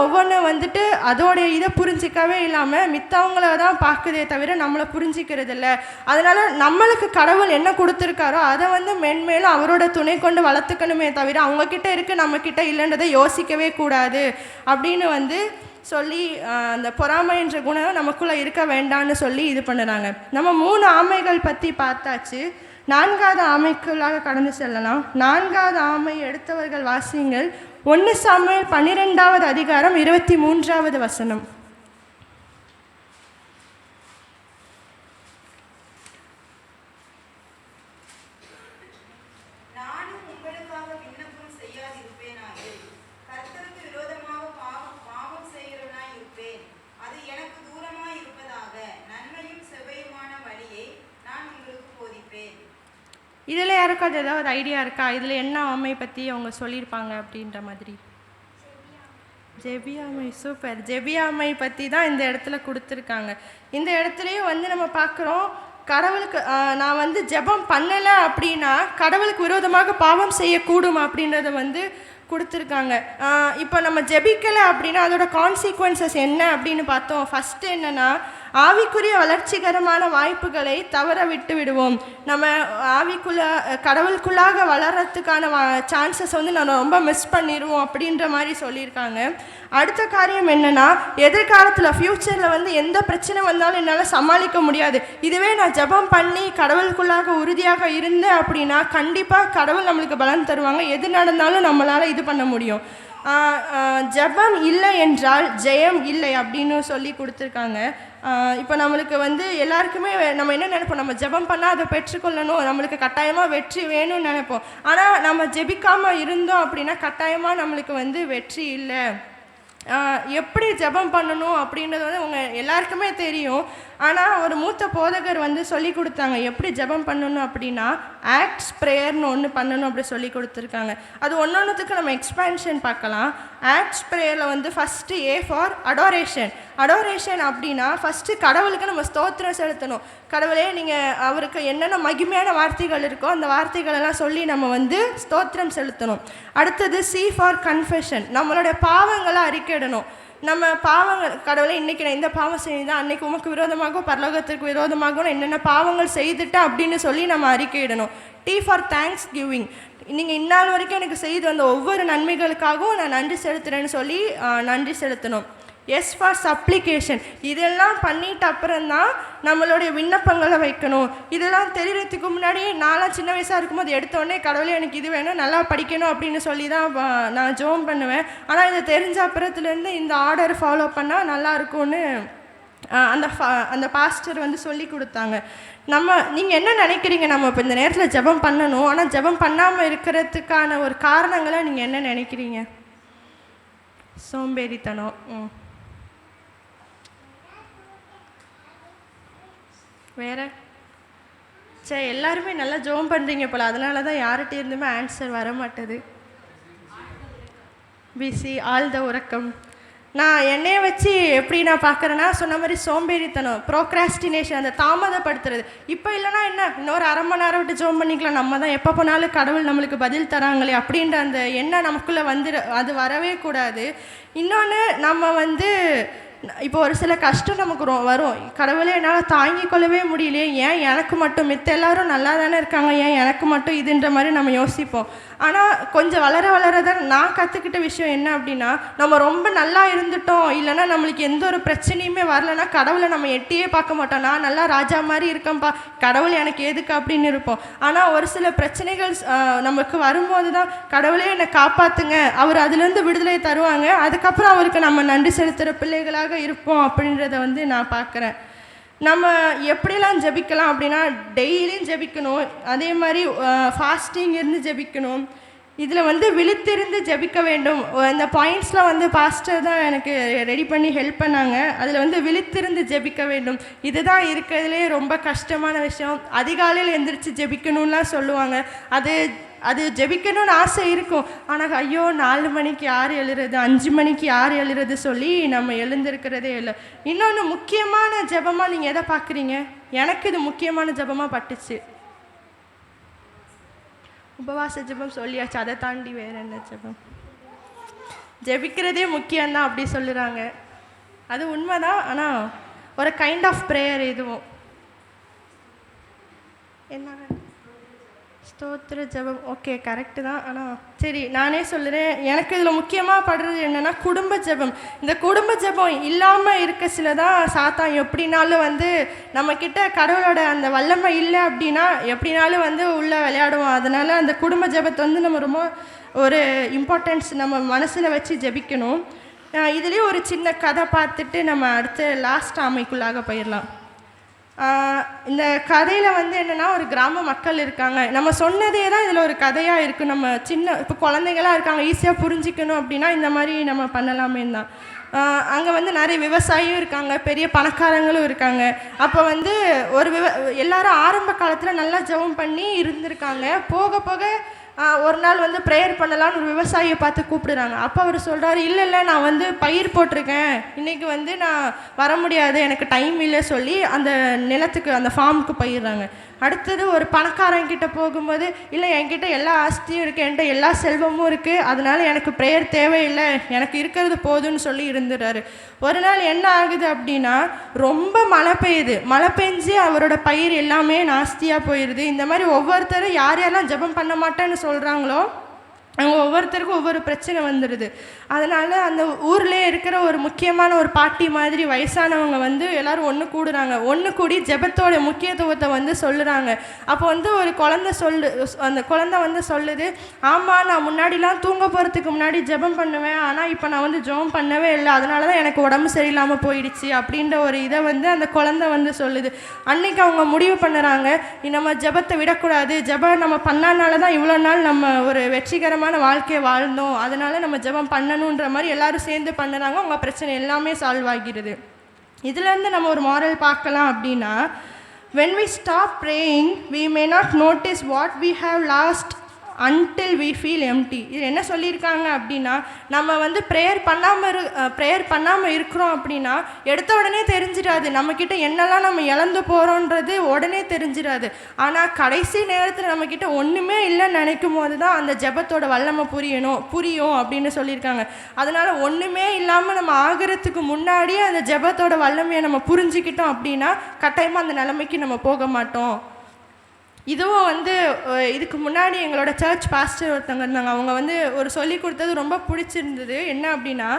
அதோடைய இதை புரிஞ்சிக்கவே இல்லாமல் மித்தவங்கள தான் பார்க்குதே தவிர நம்மளை புரிஞ்சிக்கிறது இல்லை. அதனால் நம்மளுக்கு கடவுள் என்ன கொடுத்துருக்காரோ அதை மென்மேலும் அவரோட துணை கொண்டு வளர்த்துக்கணுமே தவிர அவங்கக்கிட்ட இருக்குது நம்மக்கிட்ட இல்லைன்றதை யோசிக்கவே கூடாது அப்படின்னு சொல்லி அந்த பொறாமை என்ற குணம் நமக்குள்ளே இருக்க வேண்டான்னு சொல்லி இது பண்ணுறாங்க. நம்ம 3 ஆமைகள் பற்றி பார்த்தாச்சு. 4வது ஆமைக்குள்ளாக கடந்து செல்லலாம். 4வது ஆமை எடுத்தவர்கள் வாசியுங்கள். 1 சாமுவேல் 12வது அதிகாரம் 23வது வசனம். நானும் உங்களுக்காக விண்ணப்பம் செய்யாதிருப்பேனாகில் கர்த்தருக்கு விரோதமாக பாவம் செய்கிறவனாய் இருப்பேன். அது எனக்கு தூரமாய் இருப்பதாக நன்மையும் செவ்வையுமான வழியை நான் உங்களுக்கு போதிப்பேன். இதில் யாருக்காவது ஏதாவது ஐடியா இருக்கா? இதில் என்ன ஆமை பற்றி அவங்க சொல்லியிருப்பாங்க அப்படின்ற மாதிரி? ஜெபியாமை. சூப்பர். ஜெபியாமை பற்றி தான் இந்த இடத்துல கொடுத்துருக்காங்க. இந்த இடத்துலையும் வந்து நம்ம பார்க்குறோம், கடவுளுக்கு நான் வந்து ஜெபம் பண்ணலை அப்படின்னா கடவுளுக்கு விரோதமாக பாவம் செய்யக்கூடும் அப்படின்றத வந்து கொடுத்துருக்காங்க. இப்போ நம்ம ஜெபிக்கலை அப்படின்னா அதோட கான்சிக்வன்சஸ் என்ன அப்படின்னு பார்த்தோம். ஃபஸ்ட்டு என்னென்னா, ஆவிக்குரிய வளர்ச்சிகரமான வாய்ப்புகளை தவற விட்டு விடுவோம். நம்ம கடவுளுக்குள்ளாக வளர்கிறதுக்கான சான்சஸ் வந்து நம்ம ரொம்ப மிஸ் பண்ணிடுவோம் அப்படின்ற மாதிரி சொல்லியிருக்காங்க. அடுத்த காரியம் என்னென்னா, எதிர்காலத்தில் ஃப்யூச்சரில் வந்து எந்த பிரச்சனை வந்தாலும் என்னால் சமாளிக்க முடியாது. இதுவே நான் ஜெபம் பண்ணி கடவுளுக்குள்ளாக உறுதியாக இருந்தேன் அப்படின்னா கண்டிப்பாக கடவுள் நம்மளுக்கு பலன் தருவாங்க. எது நடந்தாலும் நம்மளால் இது பண்ண முடியும். ஜெபம் இல்லை என்றால் ஜெயம் இல்லை அப்படின்னு சொல்லி கொடுத்துருக்காங்க. இப்போ நம்மளுக்கு வந்து எல்லாருக்குமே நம்ம என்ன நினைப்போம், நம்ம ஜெபம் பண்ணால் அதை பெற்றுக்கொள்ளணும், நம்மளுக்கு கட்டாயமாக வெற்றி வேணும்னு நினைப்போம். ஆனால் நம்ம ஜெபிக்காமல் இருந்தோம் அப்படின்னா கட்டாயமாக நம்மளுக்கு வந்து வெற்றி இல்லை. எப்படி ஜெபம் பண்ணணும் அப்படின்றது வந்து உங்க எல்லாருக்குமே தெரியும். ஆனால் ஒரு மூத்த போதகர் வந்து சொல்லி கொடுத்தாங்க எப்படி ஜெபம் பண்ணணும் அப்படின்னா, ஆக்ட்ஸ் ப்ரேயர்னு ஒன்று பண்ணணும் அப்படி சொல்லி கொடுத்துருக்காங்க. அது ஒன்றொன்றுத்துக்கு நம்ம எக்ஸ்பேன்ஷன் பார்க்கலாம். ஆக்ட்ஸ் ப்ரேயரில் வந்து first A for adoration. Adoration அப்படின்னா ஃபஸ்ட்டு கடவுளுக்கு நம்ம ஸ்தோத்திரம் செலுத்தணும். கடவுளே, நீங்கள் அவருக்கு என்னென்ன மகிமையான வார்த்தைகள் இருக்கோ அந்த வார்த்தைகளெல்லாம் சொல்லி நம்ம வந்து ஸ்தோத்திரம் செலுத்தணும். அடுத்தது சி ஃபார் கன்ஃபெஷன். நம்மளுடைய பாவங்களை அறிக்கையிடணும். நம்ம பாவங்கள், கடவுளே இன்றைக்கி நான் இந்த பாவம் செய்தான், அன்றைக்கி உமக்கு விரோதமாகவும் பரலோகத்திற்கு விரோதமாகவும் என்னென்ன பாவங்கள் செய்துட்டேன் அப்படின்னு சொல்லி நம்ம அறிக்கையிடணும். T for thanksgiving. நீங்கள் இந்நாள் வரைக்கும் எனக்கு செய்து வந்த ஒவ்வொரு நன்மைகளுக்காகவும் நான் நன்றி செலுத்துகிறேன்னு சொல்லி நன்றி செலுத்தணும். S for supplication. இதெல்லாம் பண்ணிட்டு அப்புறம்தான் நம்மளுடைய விண்ணப்பங்களை வைக்கணும். இதெல்லாம் தெரியறதுக்கு முன்னாடி நான்லாம் சின்ன வயசாக இருக்கும்போது எடுத்தோடனே கடவுளே எனக்கு இது வேணும், நல்லா படிக்கணும் அப்படின்னு சொல்லி தான் நான் ஜெபம் பண்ணுவேன். ஆனால் இதை தெரிஞ்ச அப்புறத்துலேருந்து இந்த ஆர்டர் ஃபாலோ பண்ணால் நல்லா இருக்கும்னு அந்த பாஸ்டர் வந்து சொல்லி கொடுத்தாங்க. நீங்கள் என்ன நினைக்கிறீங்க? நம்ம இப்போ இந்த நேரத்தில் ஜெபம் பண்ணணும், ஆனால் ஜெபம் பண்ணாமல் இருக்கிறதுக்கான ஒரு காரணங்களை நீங்கள் என்ன நினைக்கிறீங்க? சோம்பேறித்தனம். வேற? சரி, எல்லாருமே நல்லா ஜெபம் பண்ணுறீங்க போல், அதனால தான் யார்கிட்ட இருந்துமே ஆன்சர் வர மாட்டேது. பிசி ஆழ்ந்த உறக்கம். நான் என்னைய வச்சு எப்படி நான் பார்க்குறேன்னா, சொன்ன மாதிரி சோம்பேறித்தனம், ப்ரோக்ராஸ்டினேஷன், அந்த தாமதப்படுத்துறது. இப்போ இல்லைனா என்ன, இன்னொரு அரை மணி நேரம் விட்டு ஜெபம் பண்ணிக்கலாம், நம்ம தான் எப்போ போனாலும் கடவுள் நம்மளுக்கு பதில் தராங்களே அப்படின்ற அந்த எண்ணம் நமக்குள்ளே அது வரவே கூடாது. இன்னொன்று, நம்ம வந்து இப்போ ஒரு சில கஷ்டம் நமக்கு வரும். கடவுளே, என்னால் தாங்கிக் கொள்ளவே முடியலையே, ஏன் எனக்கு மட்டும், மித்த எல்லாரும் நல்லா தானே இருக்காங்க, ஏன் எனக்கு மட்டும் இதுன்ற மாதிரி நம்ம யோசிப்போம். ஆனால் கொஞ்சம் வளர தான் நான் கற்றுக்கிட்ட விஷயம் என்ன அப்படின்னா, நம்ம ரொம்ப நல்லா இருந்துட்டோம், இல்லைனா நம்மளுக்கு எந்த ஒரு பிரச்சனையுமே வரலைன்னா கடவுளை நம்ம எட்டியே பார்க்க மாட்டோம். நான் நல்லா ராஜா மாதிரி இருக்கேன்ப்பா, கடவுள் எனக்கு எதுக்கு அப்படின்னு இருப்போம். ஆனால் ஒரு சில பிரச்சனைகள் நமக்கு வரும்போது தான் கடவுளே என்னை காப்பாற்றுங்க, அவர் அதுலேருந்து விடுதலை தருவாங்க. அதுக்கப்புறம் அவருக்கு நம்ம நன்றி செலுத்துகிற பிள்ளைகளாக இருப்போம் அப்படின்றத வந்து நான் பார்க்குறேன். நம்ம எப்படிலாம் ஜெபிக்கலாம் அப்படின்னா, டெய்லியும் ஜெபிக்கணும். அதே மாதிரி ஃபாஸ்டிங் இருந்து ஜெபிக்கணும். இதில் வந்து விழித்திருந்து ஜெபிக்க வேண்டும். இந்த பாயிண்ட்ஸ்லாம் வந்து பாஸ்டர் தான் எனக்கு ரெடி பண்ணி ஹெல்ப் பண்ணாங்க. அதில் வந்து விழித்திருந்து ஜெபிக்க வேண்டும். இதுதான் இருக்கிறதுலே ரொம்ப கஷ்டமான விஷயம். அதிகாலையில் எந்திரிச்சு ஜெபிக்கணும்லாம் சொல்லுவாங்க. அது ஜெபிக்கணும்னு ஆசை இருக்கும். ஆனால் ஐயோ 4 மணிக்கு யார் எழுறது, 5 மணிக்கு யார் எழுறது சொல்லி நம்ம எழுந்திருக்கிறதே இல்லை. இன்னொன்று முக்கியமான ஜெபமாக நீங்கள் எதை பார்க்குறீங்க? எனக்கு இது முக்கியமான ஜெபமாக பட்டுச்சு. உபவாச ஜெபம் சொல்லியாச்சு, அதை தாண்டி வேறு என்ன ஜெபம்? ஜெபிக்கிறதே முக்கியம்தான் அப்படி சொல்லுறாங்க. அது உண்மைதான். ஆனால் ஒரு கைண்ட் ஆஃப் ப்ரேயர் இதுவும் என்ன ஸ்தோத்திர ஜெபம் ஓகே கரெக்டு தான். ஆனால் சரி நானே சொல்லுறேன். எனக்கு இதில் முக்கியமாக படுறது என்னென்னா குடும்ப ஜெபம். இந்த குடும்ப ஜெபம் இல்லாமல் இருக்க சில தான் சாத்தான் எப்படினாலும் வந்து நம்மக்கிட்ட கடவுளோட அந்த வல்லமை இல்லை அப்படின்னா எப்படினாலும் வந்து உள்ளே விளையாடுவோம். அதனால் அந்த குடும்ப ஜெபத்தை வந்து நம்ம ரொம்ப ஒரு இம்பார்ட்டன்ஸ் நம்ம மனசில் வச்சு ஜெபிக்கணும். இதுலேயே ஒரு சின்ன கதை பார்த்துட்டு நம்ம அடுத்து லாஸ்ட் ஆமைக்குள்ளாக போயிடலாம். இந்த கதையில் வந்து என்னென்னா ஒரு கிராம மக்கள் இருக்காங்க. நம்ம சொன்னதே தான் இதில் ஒரு கதையாக இருக்குது. நம்ம சின்ன இப்போ குழந்தைங்களாம் இருக்காங்க, ஈஸியாக புரிஞ்சிக்கணும் அப்படின்னா இந்த மாதிரி நம்ம பண்ணலாமே தான். அங்கே வந்து நிறைய விவசாயியும் இருக்காங்க, பெரிய பணக்காரங்களும் இருக்காங்க. அப்போ வந்து எல்லாரும் ஆரம்ப காலத்தில் நல்லா ஜெபம் பண்ணி இருந்திருக்காங்க. போக போக ஒரு நாள் வந்து ப்ரேயர் பண்ணலான்னு ஒரு விவசாயியை பார்த்து கூப்பிடுறாங்க. அப்போ அவர் சொல்கிறாரு, இல்லை நான் வந்து பயிர் போட்டிருக்கேன், இன்றைக்கி வந்து நான் வர முடியாது, எனக்கு டைம் இல்லை சொல்லி அந்த நிலத்துக்கு அந்த ஃபார்முக்கு போயிடுறாங்க. அடுத்தது ஒரு பணக்காரங்கிட்ட போகும்போது, இல்லை என்கிட்ட எல்லா ஆஸ்தியும் இருக்குது, என்கிட்ட எல்லா செல்வமும் இருக்குது, அதனால் எனக்கு ப்ரேயர் தேவையில்லை, எனக்கு இருக்கிறது போதும்னு சொல்லி இருந்துடுறாரு. ஒரு நாள் என்ன ஆகுது அப்படின்னா ரொம்ப மழை பெஞ்சு அவரோட பயிர் எல்லாமே நாஸ்தியாக போயிடுது. இந்த மாதிரி ஒவ்வொருத்தரும் யாரெல்லாம் ஜெபம் பண்ண மாட்டேன்னு சொல்கிறாங்களோ அவங்க ஒவ்வொருத்தருக்கும் ஒவ்வொரு பிரச்சனை வந்துடுது. அதனால் அந்த ஊர்லேயே இருக்கிற ஒரு முக்கியமான ஒரு பாட்டி மாதிரி வயசானவங்க வந்து எல்லோரும் ஒன்று கூடுறாங்க. ஒன்று கூடி ஜெபத்தோட முக்கியத்துவத்தை வந்து சொல்லுறாங்க. அப்போ வந்து ஒரு அந்த குழந்தை வந்து சொல்லுது, ஆமாம் நான் முன்னாடிலாம் தூங்க போகிறதுக்கு முன்னாடி ஜெபம் பண்ணுவேன், ஆனால் இப்போ நான் வந்து ஜெபம் பண்ணவே இல்லை, அதனால தான் எனக்கு உடம்பு சரியில்லாமல் போயிடுச்சு அப்படின்ற ஒரு இதை வந்து அந்த குழந்தை வந்து சொல்லுது. அன்றைக்கி அவங்க முடிவு பண்ணுறாங்க, நம்ம ஜெபத்தை விடக்கூடாது, ஜெபம் நம்ம பண்ணனால தான் இவ்வளோ நாள் நம்ம ஒரு வெற்றிகரமாக வாழ்க்கையை வாழ்ந்தோம், அதனால நம்ம ஜெபம் பண்ணணுன்ற மாதிரி எல்லாரும் சேர்ந்து பண்ணுறாங்க. அவங்க பிரச்சனை எல்லாமே சால்வ் ஆகிறது. இதுலேருந்து நம்ம ஒரு மாரல் பார்க்கலாம் அப்படின்னா, when we stop praying we may not notice what we have lost until we feel empty. இது என்ன சொல்லியிருக்காங்க அப்படின்னா, நம்ம வந்து ப்ரேயர் பண்ணாமல் இருக்கிறோம் அப்படின்னா எடுத்த உடனே தெரிஞ்சிடாது நம்மக்கிட்ட என்னெல்லாம் நம்ம இழந்து போகிறோன்றது உடனே தெரிஞ்சிடாது. ஆனால் கடைசி நேரத்தில் நம்மக்கிட்ட ஒன்றுமே இல்லைன்னு நினைக்கும் போது தான் அந்த ஜெபத்தோட வல்லமை புரியும் அப்படின்னு சொல்லியிருக்காங்க. அதனால் ஒன்றுமே இல்லாமல் நம்ம ஆகிறதுக்கு முன்னாடியே அந்த ஜெபத்தோட வல்லமையை நம்ம புரிஞ்சுக்கிட்டோம் அப்படின்னா கட்டாயமாக அந்த நிலைமைக்கு நம்ம போக மாட்டோம். இதுவும் வந்து இதுக்கு முன்னாடி எங்களோட சர்ச் பாஸ்டர் ஒருத்தவங்க இருந்தாங்க. அவங்க வந்து ஒரு சொல்லி கொடுத்தது ரொம்ப பிடிச்சிருந்தது. என்ன அப்படின்னா,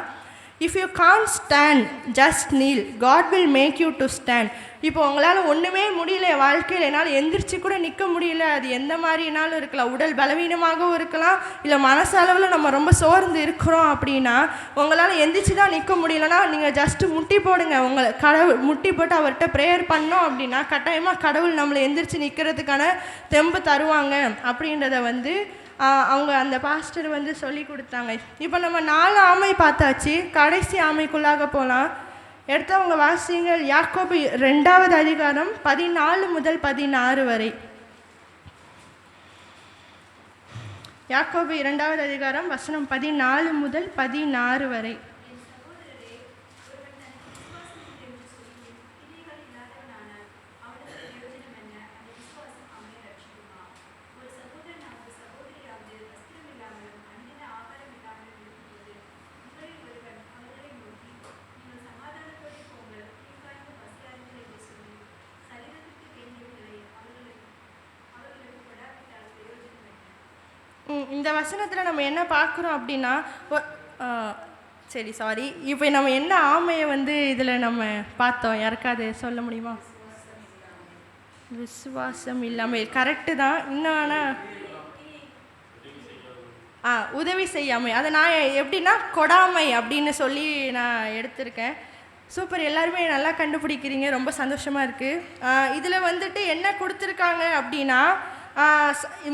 if you can't stand just kneel, God will make you to stand. இப்போ உங்களால் ஒன்றுமே முடியல வாழ்க்கையில், என்னால் எந்திரிச்சு கூட நிற்க முடியல, அது எந்த மாதிரினாலும் இருக்கலாம், உடல் பலவீனமாகவும் இருக்கலாம், இல்லை மனசளவில் நம்ம ரொம்ப சோர்ந்து இருக்கிறோம் அப்படின்னா உங்களால் எந்திரிச்சு தான் நிற்க முடியலன்னா நீங்கள் ஜஸ்ட்டு முட்டி போடுங்க. கடவுள் முட்டி போட்டு அவர்கிட்ட ப்ரேயர் பண்ணோம் அப்படின்னா கட்டாயமாக கடவுள் நம்மளை எந்திரிச்சு நிற்கிறதுக்கான தெம்பு தருவாங்க அப்படின்றத வந்து அவங்க அந்த பாஸ்டர் வந்து சொல்லி கொடுத்தாங்க. இப்போ நம்ம 4 ஆமை பார்த்தாச்சு, கடைசி ஆமைக்குள்ளாக போகலாம். எடுத்தவங்க வாசிங்கள் யாக்கோபு 2வது அதிகாரம் 14 முதல் 16 வரை. யாக்கோபு 2வது அதிகாரம் வசனம் 14 முதல் 16 வரை. இந்த வசனத்தில் நம்ம என்ன பார்க்குறோம் அப்படின்னா, இப்போ நம்ம என்ன ஆமையை வந்து இதில் நம்ம பார்த்தோம், யாருக்காவது சொல்ல முடியுமா? விசுவாசம் இல்லாமல், கரெக்டு தான். இன்னும் ஆனால் உதவி செய்யாமை, அதை நான் எப்படின்னா கொடாமை அப்படின்னு சொல்லி நான் எடுத்திருக்கேன். சூப்பர், எல்லாருமே நல்லா கண்டுபிடிக்கிறீங்க, ரொம்ப சந்தோஷமாக இருக்குது. இதில் வந்துட்டு என்ன கொடுத்துருக்காங்க அப்படின்னா,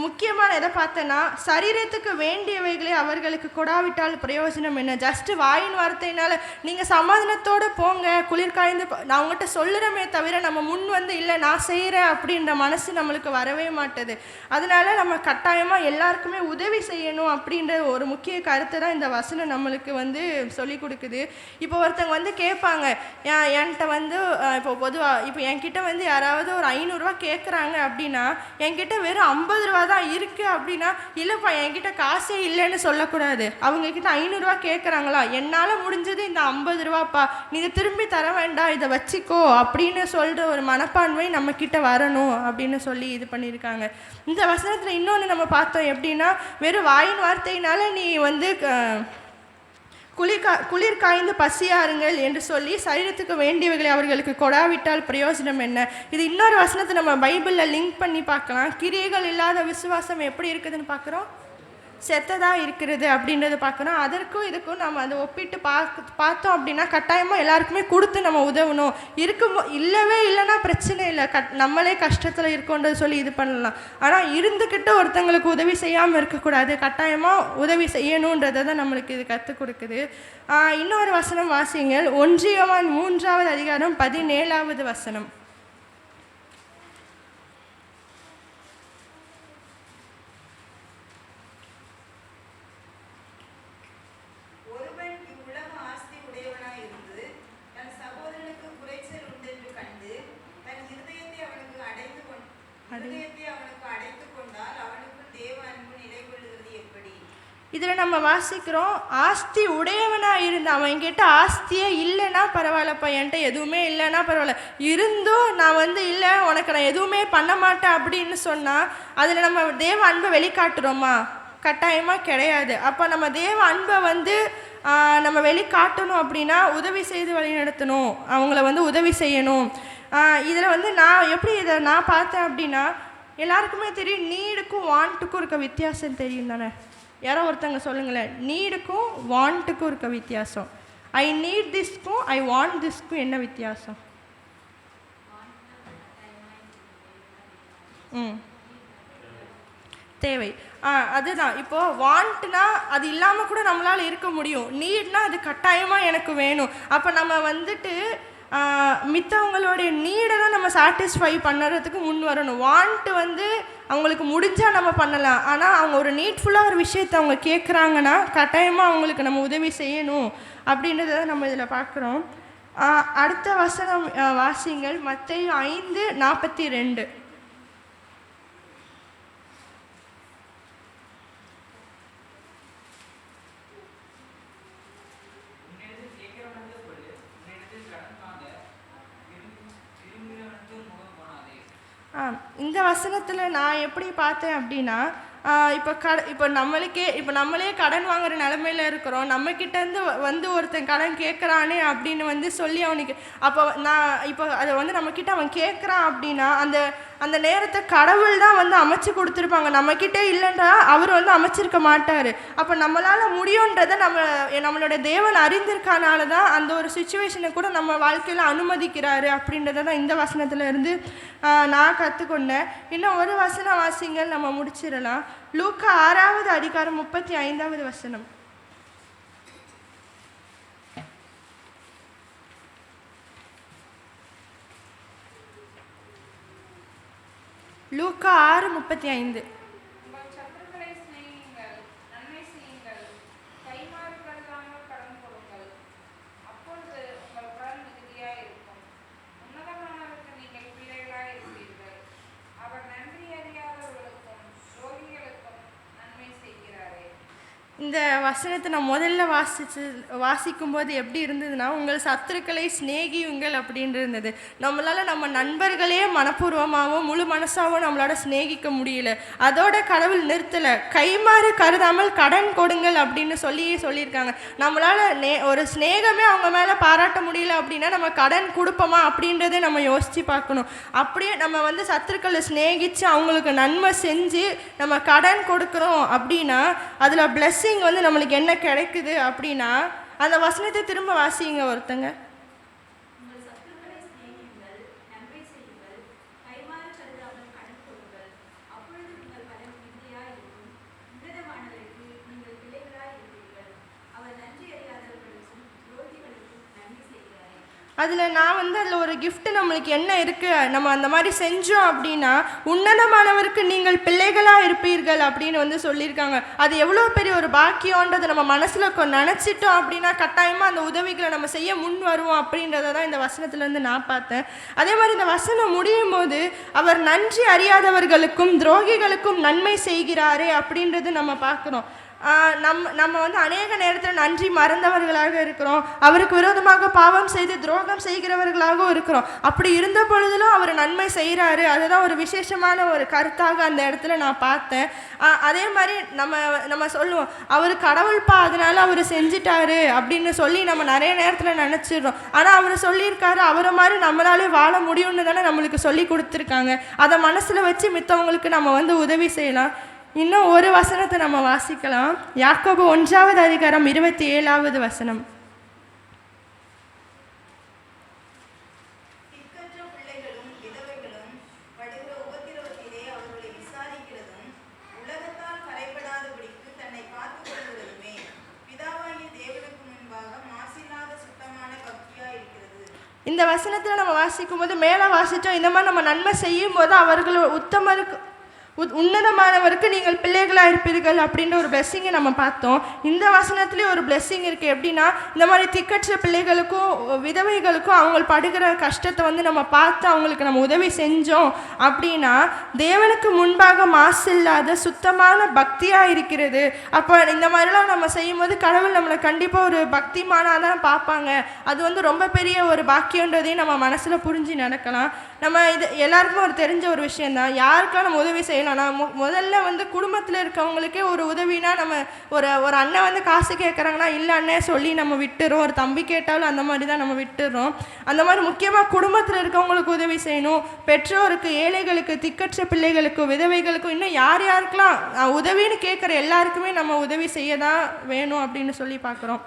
முக்கியமான எதை பார்த்தேன்னா, சரீரத்துக்கு வேண்டியவைகளே அவர்களுக்கு கொடாவிட்டால் பிரயோஜனம் என்ன? ஜஸ்ட்டு வாயின் வார்த்தையினால் நீங்கள் சமாதானத்தோடு போங்க, குளிர்காய்ந்து நான் அவங்ககிட்ட சொல்லுறமே தவிர நம்ம முன் வந்து இல்லை நான் செய்கிறேன் அப்படின்ற மனசு நம்மளுக்கு வரவே மாட்டுது. அதனால நம்ம கட்டாயமாக எல்லாருக்குமே உதவி செய்யணும் அப்படின்ற ஒரு முக்கிய கருத்தை தான் இந்த வசனம் நம்மளுக்கு வந்து சொல்லி கொடுக்குது. இப்போ ஒருத்தங்க வந்து கேட்பாங்க, என்கிட்ட வந்து இப்போ பொதுவாக இப்போ என்கிட்ட வந்து யாராவது ஒரு 500 ரூபா கேட்குறாங்க அப்படின்னா என்கிட்ட வெறும் 50 ரூபா தான் இருக்குது அப்படின்னா, இல்லைப்பா என்கிட்ட காசே இல்லைன்னு சொல்லக்கூடாது. அவங்கக்கிட்ட 500 ரூபா கேட்குறாங்களா, என்னால் முடிஞ்சது இந்த 50 ரூபாப்பா, நீ இதை திரும்பி தர வேண்டாம், இதை வச்சுக்கோ அப்படின்னு சொல்கிற ஒரு மனப்பான்மை நம்மக்கிட்ட வரணும் அப்படின்னு சொல்லி இது பண்ணியிருக்காங்க. இந்த வசனத்தில் இன்னொன்று நம்ம பார்த்தோம் எப்படின்னா, வெறும் வாயின் வார்த்தையினால நீ வந்து குளிர் காய்ந்து பசியாருங்கள் என்று சொல்லி சரீரத்துக்கு வேண்டியவைகளை அவர்களுக்கு கொடாவிட்டால் பிரயோஜனம் என்ன. இது இன்னொரு வசனத்தை நம்ம பைபிளில் லிங்க் பண்ணி பார்க்கலாம். கிரியைகள் இல்லாத விசுவாசம் எப்படி இருக்குதுன்னு பார்க்குறோம், செத்ததாக இருக்கிறது அப்படின்றத பார்க்குறோம். அதற்கும் இதுக்கும் நம்ம அதை ஒப்பிட்டு பார்த்தோம் அப்படின்னா கட்டாயமாக எல்லாருக்குமே கொடுத்து நம்ம உதவணும். இல்லவே இல்லைன்னா பிரச்சனை இல்லை, நம்மளே கஷ்டத்தில் இருக்கோன்றது சொல்லி இது பண்ணலாம். ஆனால் இருந்துக்கிட்டு ஒருத்தங்களுக்கு உதவி செய்யாமல் இருக்கக்கூடாது, கட்டாயமாக உதவி செய்யணுன்றதை தான் நம்மளுக்கு இது கற்றுக் கொடுக்குது. இன்னொரு வசனம் வாசிங்கள், 1 யோவான் 3வது அதிகாரம் 17வது வசனம். இதில் நம்ம வாசிக்கிறோம், ஆஸ்தி உடையவனாக இருந்த அவன் என்கிட்ட ஆஸ்தியே இல்லைன்னா பரவாயில்லப்பா, என்கிட்ட எதுவுமே இல்லைன்னா பரவாயில்ல, இருந்தும் நான் வந்து இல்லை உனக்கு நான் எதுவுமே பண்ண மாட்டேன் அப்படின்னு சொன்னால் அதில் நம்ம தேவ அன்பை வெளிக்காட்டுறோமா? கட்டாயமாக கிடையாது. அப்போ நம்ம தேவ அன்பை வந்து நம்ம வெளிக்காட்டணும் அப்படின்னா உதவி செய்து வழிநடத்தணும், அவங்கள வந்து உதவி செய்யணும். இதில் வந்து நான் எப்படி இதை நான் பார்த்தேன் அப்படின்னா, எல்லாருக்குமே தெரியும் நீடுக்கும் வாண்ட்டுக்கும் இருக்க வித்தியாசம் தெரியும் தானே? யாரோ ஒருத்தங்க சொல்லுங்களேன், நீடுக்கும் வாண்ட்டுக்கும் இருக்க வித்தியாசம். ஐ நீட் திஸ்க்கும் ஐ வாண்ட் திஸ்க்கும் என்ன வித்தியாசம்? தேவை. அதுதான். இப்போது வாண்ட்னா அது இல்லாமல் கூட நம்மளால் இருக்க முடியும், நீட்னா அது கட்டாயமாக எனக்கு வேணும். அப்போ நம்ம வந்துட்டு மித்தவங்களுடைய நீடை தான் நம்ம சாட்டிஸ்ஃபை பண்ணுறதுக்கு முன் வரணும். வாண்ட்டு வந்து அவங்களுக்கு முடிஞ்சால் நம்ம பண்ணலாம், ஆனால் அவங்க ஒரு நீட்ஃபுல்லாக ஒரு விஷயத்தை அவங்க கேட்குறாங்கன்னா கட்டாயமாக அவங்களுக்கு நம்ம உதவி செய்யணும் அப்படின்றத நம்ம இதில் பார்க்குறோம். அடுத்த வசனம் வாசிங்கள், மத்தேயு 5:42. இந்த வசனத்தில் நான் எப்படி பார்த்தேன் அப்படின்னா, இப்போ நம்மளே கடன் வாங்குற நிலமையில இருக்கிறோம், நம்மக்கிட்டேருந்து வந்து ஒருத்தன் கடன் கேட்குறானே அப்படின்னு வந்து சொல்லி அவனுக்கு அப்போ இப்போ அதை வந்து நம்மக்கிட்ட அவன் கேட்குறான் அப்படின்னா அந்த நேரத்தை கடவுள் தான் வந்து அமைச்சு கொடுத்துருப்பாங்க. நம்மக்கிட்டே இல்லைன்றா அவர் வந்து அமைச்சிருக்க மாட்டார். அப்போ நம்மளால் முடியுன்றதை நம்மளோட தேவன் அறிந்திருக்கனால தான் அந்த ஒரு சுச்சுவேஷனை கூட நம்ம வாழ்க்கையில் அனுமதிக்கிறாரு அப்படின்றத தான் இந்த வசனத்தில் இருந்து நான் கற்றுக்கொண்டேன். இன்னும் ஒரு வசனம் வாசிங்கள், நம்ம முடிச்சிடலாம். லூக்கா 6வது அதிகாரம் 35வது வசனம். லூக்கா 6:35. இந்த வசனத்தை நான் முதல்ல வாசிக்கும்போது எப்படி இருந்ததுன்னா, உங்கள் சத்துருக்களை சிநேகியுங்கள் அப்படின்னு இருந்தது. நம்மளால் நம்ம நண்பர்களே மனப்பூர்வமாகவும் முழு மனசாகவும் நம்மளோட சிநேகிக்க முடியல. அதோட கடவுள் நிறுத்தலை, கைமாறு கருதாமல் கடன் கொடுங்கள் அப்படின்னு சொல்லியிருக்காங்க. நம்மளால் ஒரு சிநேகமே அவங்க மேலே பாராட்ட முடியல அப்படின்னா நம்ம கடன் கொடுப்போமா அப்படின்றத நம்ம யோசித்து பார்க்கணும். அப்படியே நம்ம வந்து சத்துருக்களை சிநேகித்து அவங்களுக்கு நன்மை செஞ்சு நம்ம கடன் கொடுக்குறோம் அப்படின்னா அதில் பிளஸ்ஸிங் வந்து நம்மளுக்கு என்ன கிடைக்குது அப்படின்னா, அந்த வசனத்தை திரும்ப வாசிங்க ஒருத்தங்க. அதில் நான் வந்து அதில் ஒரு gift நம்மளுக்கு என்ன இருக்குது, நம்ம அந்த மாதிரி செஞ்சோம் அப்படின்னா உன்னதமானவருக்கு நீங்கள் பிள்ளைகளாக இருப்பீர்கள் அப்படின்னு வந்து சொல்லியிருக்காங்க. அது எவ்வளோ பெரிய ஒரு பாக்கியன்றதை நம்ம மனசில் நினச்சிட்டோம் அப்படின்னா கட்டாயமாக அந்த உதவிகளை நம்ம செய்ய முன் வருவோம் அப்படின்றத தான் இந்த வசனத்துலேருந்து நான் பார்த்தேன். அதே மாதிரி இந்த வசனம் முடியும் போது அவர் நன்றி அறியாதவர்களுக்கும் துரோகிகளுக்கும் நன்மை செய்கிறாரே அப்படின்றது நம்ம பார்க்குறோம். நம்ம வந்து அநேக நேரத்தில் நன்றி மறந்தவர்களாக இருக்கிறோம், அவருக்கு விரோதமாக பாவம் செய்து துரோகம் செய்கிறவர்களாகவும் இருக்கிறோம். அப்படி இருந்த பொழுதிலும் அவர் நன்மை செய்கிறாரு. அதுதான் ஒரு விசேஷமான ஒரு கருத்தாக அந்த இடத்துல நான் பார்த்தேன். அதே மாதிரி நம்ம சொல்லுவோம் அவர் கடவுள்பா அதனால அவர் செஞ்சிட்டாரு அப்படின்னு சொல்லி நம்ம நிறைய நேரத்தில் நினச்சிடுறோம். ஆனால் அவர் சொல்லியிருக்காரு அவரை மாதிரி நம்மளாலே வாழ முடியும்னு தானே நம்மளுக்கு சொல்லி கொடுத்துருக்காங்க. அதை மனசில் வச்சு மித்தவங்களுக்கு நம்ம வந்து உதவி செய்யலாம். இன்னும் ஒரு வசனத்தை நம்ம வாசிக்கலாம். யாக்கோபு 1 அதிகாரம் 27 வசனம். திக்கற்ற பிள்ளைகளும் விதவைகளும் படுகிற உபத்திரவத்திலே அவர்களை விசாரிக்கிறதும் உலகத்தால் கரைபடாதபடிக்கு தன்னை காத்துக் கொள்கிறதுமே பிதாவாகிய தேவனுக்கு முன்பாக மாசில்லாத சுத்தமான பக்தியாய் இருக்கிறது. இந்த வசனத்தில் நம்ம வாசிக்கும் போது மேலே வாசித்தோம், இந்த மாதிரி நம்ம நன்மை செய்யும் போது அவர்கள் உன்னதமானவருக்கு நீங்கள் பிள்ளைகளாக இருப்பீர்கள் அப்படின்ற ஒரு பிளெஸ்ஸிங்கை நம்ம பார்த்தோம். இந்த வசனத்துலேயே ஒரு பிளெஸ்ஸிங் இருக்குது. எப்படின்னா இந்த மாதிரி திக்கற்ற பிள்ளைகளுக்கும் விதவைகளுக்கும் அவங்க படுகிற கஷ்டத்தை வந்து நம்ம பார்த்து அவங்களுக்கு நம்ம உதவி செஞ்சோம் அப்படின்னா தேவனுக்கு முன்பாக மாசு இல்லாத சுத்தமான பக்தியாக இருக்கிறது. அப்போ இந்த மாதிரிலாம் நம்ம செய்யும் போது கடவுள் நம்மளை கண்டிப்பாக ஒரு பக்திமானாக தான் பார்ப்பாங்க. அது வந்து ரொம்ப பெரிய ஒரு பாக்கியன்றதையும் நம்ம மனசில் புரிஞ்சு நடக்கலாம். நம்ம இது எல்லாருக்குமே ஒரு தெரிஞ்ச ஒரு விஷயந்தான். யாருக்கெல்லாம் நம்ம உதவி செய்யலாம், நான் முதல்ல வந்து குடும்பத்தில் இருக்கவங்களுக்கே ஒரு உதவினா நம்ம ஒரு அண்ணன் வந்து காசு கேட்குறாங்கன்னா இல்லை அண்ணே சொல்லி நம்ம விட்டுறோம். ஒரு தம்பி கேட்டாலும் அந்த மாதிரி தான் நம்ம விட்டுறோம். அந்த மாதிரி முக்கியமாக குடும்பத்தில் இருக்கவங்களுக்கு உதவி செய்யணும். பெற்றோருக்கு, ஏழைகளுக்கு, திக்கற்ற பிள்ளைகளுக்கு, விதவைகளுக்கும், இன்னும் யார் யாருக்கெல்லாம் உதவின்னு கேட்குற எல்லாருக்குமே நம்ம உதவி செய்ய தான் வேணும் அப்படின்னு சொல்லி பார்க்குறோம்.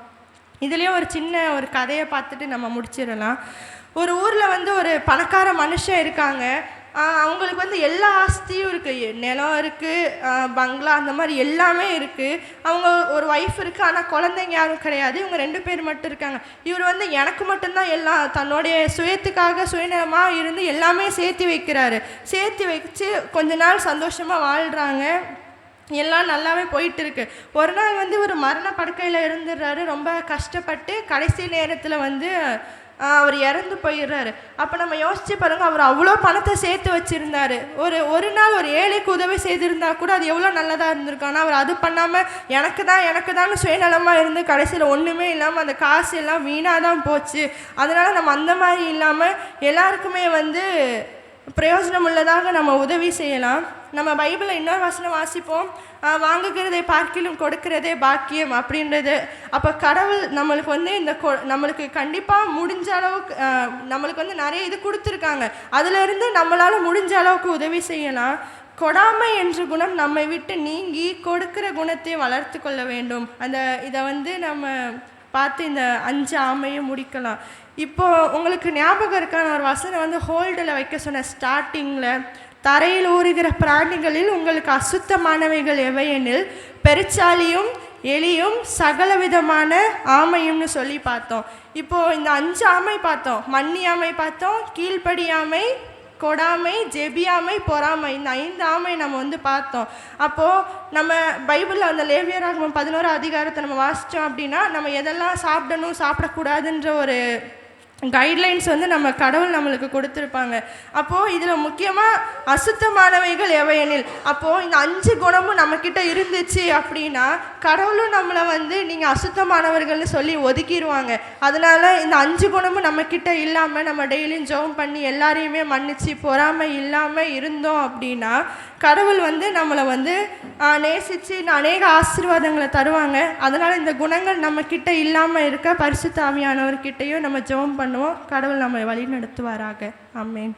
இதுலேயும் ஒரு சின்ன ஒரு கதையை பார்த்துட்டு நம்ம முடிச்சிடலாம். ஒரு ஊரில் வந்து ஒரு பணக்கார மனுஷன் இருக்காங்க. அவங்களுக்கு வந்து எல்லா ஆஸ்தியும் இருக்குது, நிலம் இருக்குது, பங்களா, அந்த மாதிரி எல்லாமே இருக்குது. அவங்க ஒரு ஒய்ஃப் இருக்குது, ஆனால் குழந்தைங்க யாரும் கிடையாது. இவங்க 2 பேர் மட்டும் இருக்காங்க. இவர் வந்து எனக்கு மட்டும்தான் எல்லாம் தன்னுடைய சுயத்துக்காக சுயநலமாக இருந்து எல்லாமே சேர்த்து வைக்கிறாரு. சேர்த்து வச்சு கொஞ்ச நாள் சந்தோஷமாக வாழ்கிறாங்க. எல்லாம் நல்லாவே போயிட்டு இருக்கு. ஒரு நாள் வந்து ஒரு மரண படுக்கையில் இருந்துடுறாரு. ரொம்ப கஷ்டப்பட்டு கடைசி நேரத்தில் வந்து அவர் இறந்து போயிடுறாரு. அப்போ நம்ம யோசிச்சு பாருங்கள், அவர் அவ்வளோ பணத்தை சேர்த்து வச்சுருந்தாரு. ஒரு நாள் ஒரு ஏழைக்கு உதவி செய்திருந்தா கூட அது எவ்வளோ நல்லதாக இருந்திருக்கும். ஆனால் அவர் அது பண்ணாமல் எனக்கு தான் சுயநலமாக இருந்து கடைசியில் ஒன்றுமே இல்லாமல் அந்த காசு எல்லாம் வீணாக தான் போச்சு. அதனால் நம்ம அந்த மாதிரி இல்லாமல் எல்லாருக்குமே வந்து பிரயோஜனம் உள்ளதாக நம்ம உதவி செய்யலாம். நம்ம பைபிளில் இன்னொரு வசனம் வாசிப்போம், வாங்குகிறதை பார்க்கிலும் கொடுக்கிறதே பாக்கியம் அப்படின்றது. அப்போ கடவுள் நம்மளுக்கு வந்து நம்மளுக்கு கண்டிப்பாக முடிஞ்ச அளவுக்கு நம்மளுக்கு வந்து நிறைய இது கொடுத்துருக்காங்க. அதிலிருந்து நம்மளால் முடிஞ்ச அளவுக்கு உதவி செய்யலாம். கொடாமை என்ற குணம் நம்மை விட்டு நீங்கி கொடுக்கிற குணத்தை வளர்த்து கொள்ள வேண்டும். இதை வந்து நம்ம பார்த்து இந்த 5 ஆமையும் முடிக்கலாம். இப்போது உங்களுக்கு ஞாபகம் இருக்கான ஒரு வசனம் வந்து ஹோல்டில் வைக்க சொன்ன ஸ்டார்டிங்கில், தரையில் ஊறுகிற பிராணிகளில் உங்களுக்கு அசுத்தமானவைகள் எவையெனில் பெருச்சாலியும் எலியும் சகலவிதமான ஆமையும்னு சொல்லி பார்த்தோம். இப்போது இந்த 5 ஆமை பார்த்தோம். மண்ணி ஆமை பார்த்தோம், கீழ்ப்படி ஆமை, கொடாமை, ஜெபியாமை, பொறாமை, இந்த 5 ஆமை நம்ம வந்து பார்த்தோம். அப்போது நம்ம பைபிளில் அந்த லேவியராகமம் 11 அதிகாரத்தை நம்ம வாசித்தோம் அப்படின்னா நம்ம எதெல்லாம் சாப்பிடணும் சாப்பிடக்கூடாதுன்ற ஒரு கைட்லைன்ஸ் வந்து நம்ம கடவுள் நம்மளுக்கு கொடுத்துருப்பாங்க. அப்போது இதில் முக்கியமாக அசுத்தமானவைகள் எவையெனில், அப்போது இந்த 5 குணமும் நம்மக்கிட்ட இருந்துச்சு அப்படின்னா கடவுளும் நம்மளை வந்து நீங்கள் அசுத்தமானவர்கள்னு சொல்லி ஒதுக்கிடுவாங்க. அதனால் இந்த 5 குணமும் நம்மக்கிட்ட இல்லாமல் நம்ம டெய்லியும் ஜெபம் பண்ணி எல்லாரையுமே மன்னிச்சு பொறாமை இல்லாமல் இருந்தோம் அப்படின்னா கடவுள் வந்து நம்மளை வந்து நேசித்து அநேக ஆசீர்வாதங்களை தருவாங்க. அதனால் இந்த குணங்கள் நம்மக்கிட்ட இல்லாமல் இருக்க பரிசுத்த ஆவியானவர்கிட்டையும் நம்ம ஜெபம் பண்ணுவோம். கடவுள் நம்மை வழி நடத்துவாராக. ஆமென்.